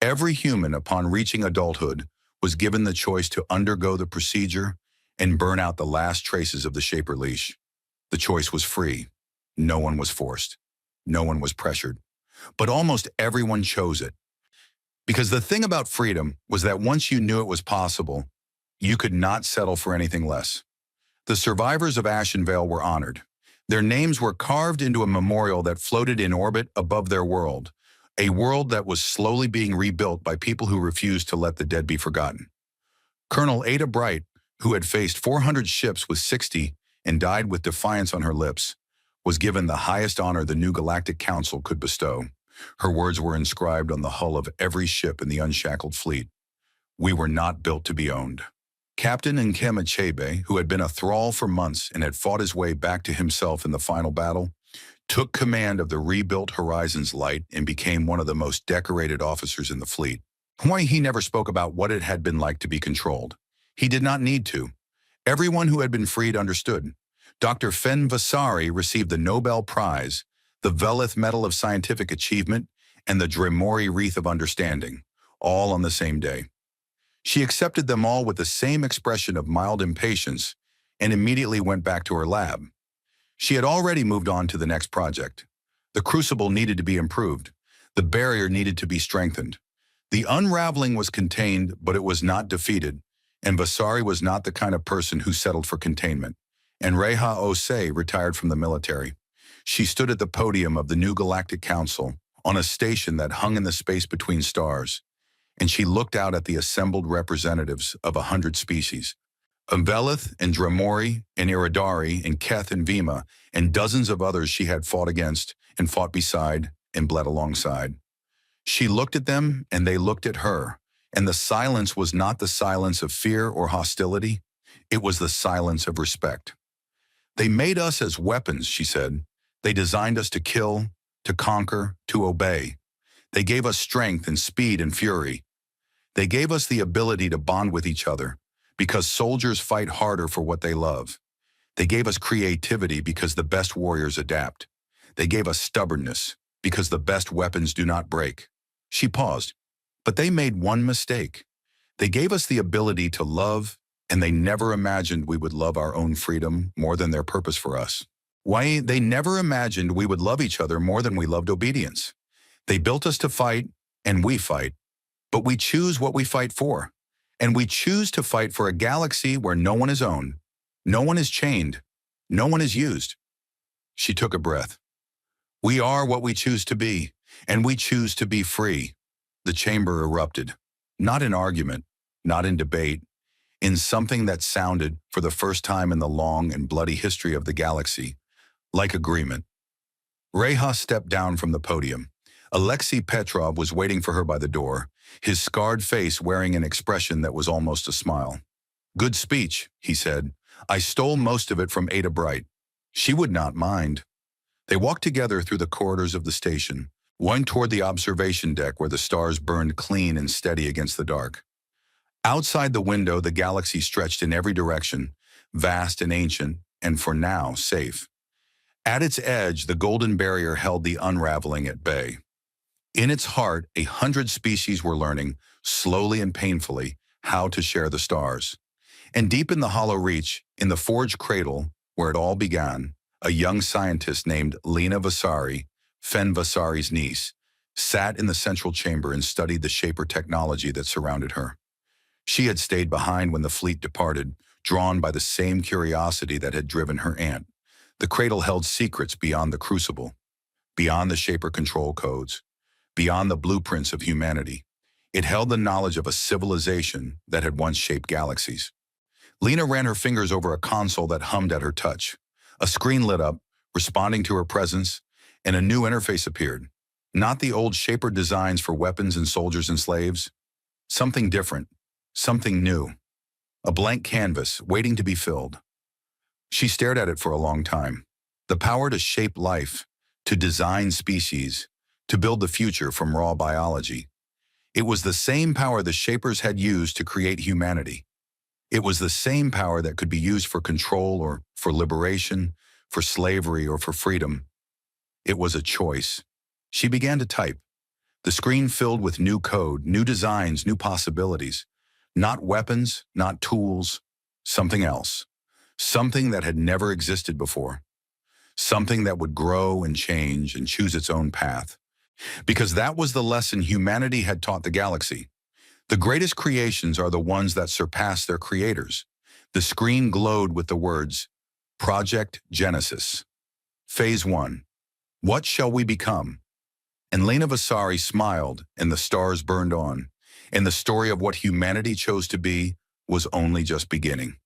Every human, upon reaching adulthood, was given the choice to undergo the procedure and burn out the last traces of the Shaper leash. The choice was free. No one was forced. No one was pressured. But almost everyone chose it. Because the thing about freedom was that once you knew it was possible, you could not settle for anything less. The survivors of Ashenvale were honored. Their names were carved into a memorial that floated in orbit above their world, a world that was slowly being rebuilt by people who refused to let the dead be forgotten. Colonel Ada Bright, who had faced 400 ships with 60 and died with defiance on her lips, was given the highest honor the new Galactic Council could bestow. Her words were inscribed on the hull of every ship in the unshackled fleet. We were not built to be owned. Captain Nkema Chebe, who had been a thrall for months and had fought his way back to himself in the final battle, took command of the rebuilt Horizons Light and became one of the most decorated officers in the fleet. Why he never spoke about what it had been like to be controlled. He did not need to. Everyone who had been freed understood. Dr. Fen Vasari received the Nobel Prize, the Velith Medal of Scientific Achievement, and the Dremori Wreath of Understanding, all on the same day. She accepted them all with the same expression of mild impatience and immediately went back to her lab. She had already moved on to the next project. The crucible needed to be improved. The barrier needed to be strengthened. The unraveling was contained, but it was not defeated, and Vasari was not the kind of person who settled for containment. And Reha Osei retired from the military. She stood at the podium of the new Galactic Council on a station that hung in the space between stars, and she looked out at the assembled representatives of 100 species. Velith and Dremori and Iridari and Keth and Vima and dozens of others she had fought against and fought beside and bled alongside. She looked at them and they looked at her, and the silence was not the silence of fear or hostility. It was the silence of respect. They made us as weapons, she said. They designed us to kill, to conquer, to obey. They gave us strength and speed and fury. They gave us the ability to bond with each other, because soldiers fight harder for what they love. They gave us creativity because the best warriors adapt. They gave us stubbornness because the best weapons do not break. She paused, but they made one mistake. They gave us the ability to love, and they never imagined we would love our own freedom more than their purpose for us. Why, they never imagined we would love each other more than we loved obedience. They built us to fight, and we fight. But we choose what we fight for. And we choose to fight for a galaxy where no one is owned, no one is chained, no one is used. She took a breath. We are what we choose to be, and we choose to be free. The chamber erupted, not in argument, not in debate, in something that sounded, for the first time in the long and bloody history of the galaxy, like agreement. Reha stepped down from the podium. Alexei Petrov was waiting for her by the door, his scarred face wearing an expression that was almost a smile. Good speech, he said. I stole most of it from Ada Bright. She would not mind. They walked together through the corridors of the station, one toward the observation deck where the stars burned clean and steady against the dark. Outside the window, the galaxy stretched in every direction, vast and ancient, and for now, safe. At its edge, the golden barrier held the unraveling at bay. In its heart, 100 species were learning, slowly and painfully, how to share the stars. And deep in the hollow reach, in the forged cradle, where it all began, a young scientist named Lena Vasari, Fen Vasari's niece, sat in the central chamber and studied the shaper technology that surrounded her. She had stayed behind when the fleet departed, drawn by the same curiosity that had driven her aunt. The cradle held secrets beyond the crucible, beyond the shaper control codes, beyond the blueprints of humanity. It held the knowledge of a civilization that had once shaped galaxies. Lena ran her fingers over a console that hummed at her touch. A screen lit up, responding to her presence, and a new interface appeared. Not the old shaper designs for weapons and soldiers and slaves. Something different, something new. A blank canvas waiting to be filled. She stared at it for a long time. The power to shape life, to design species, to build the future from raw biology. It was the same power the shapers had used to create humanity. It was the same power that could be used for control or for liberation, for slavery or for freedom. It was a choice. She began to type. The screen filled with new code, new designs, new possibilities. Not weapons, not tools, something else. Something that had never existed before. Something that would grow and change and choose its own path. Because that was the lesson humanity had taught the galaxy. The greatest creations are the ones that surpass their creators. The screen glowed with the words, Project Genesis. Phase 1. What shall we become? And Lena Vasari smiled, and the stars burned on, and the story of what humanity chose to be was only just beginning.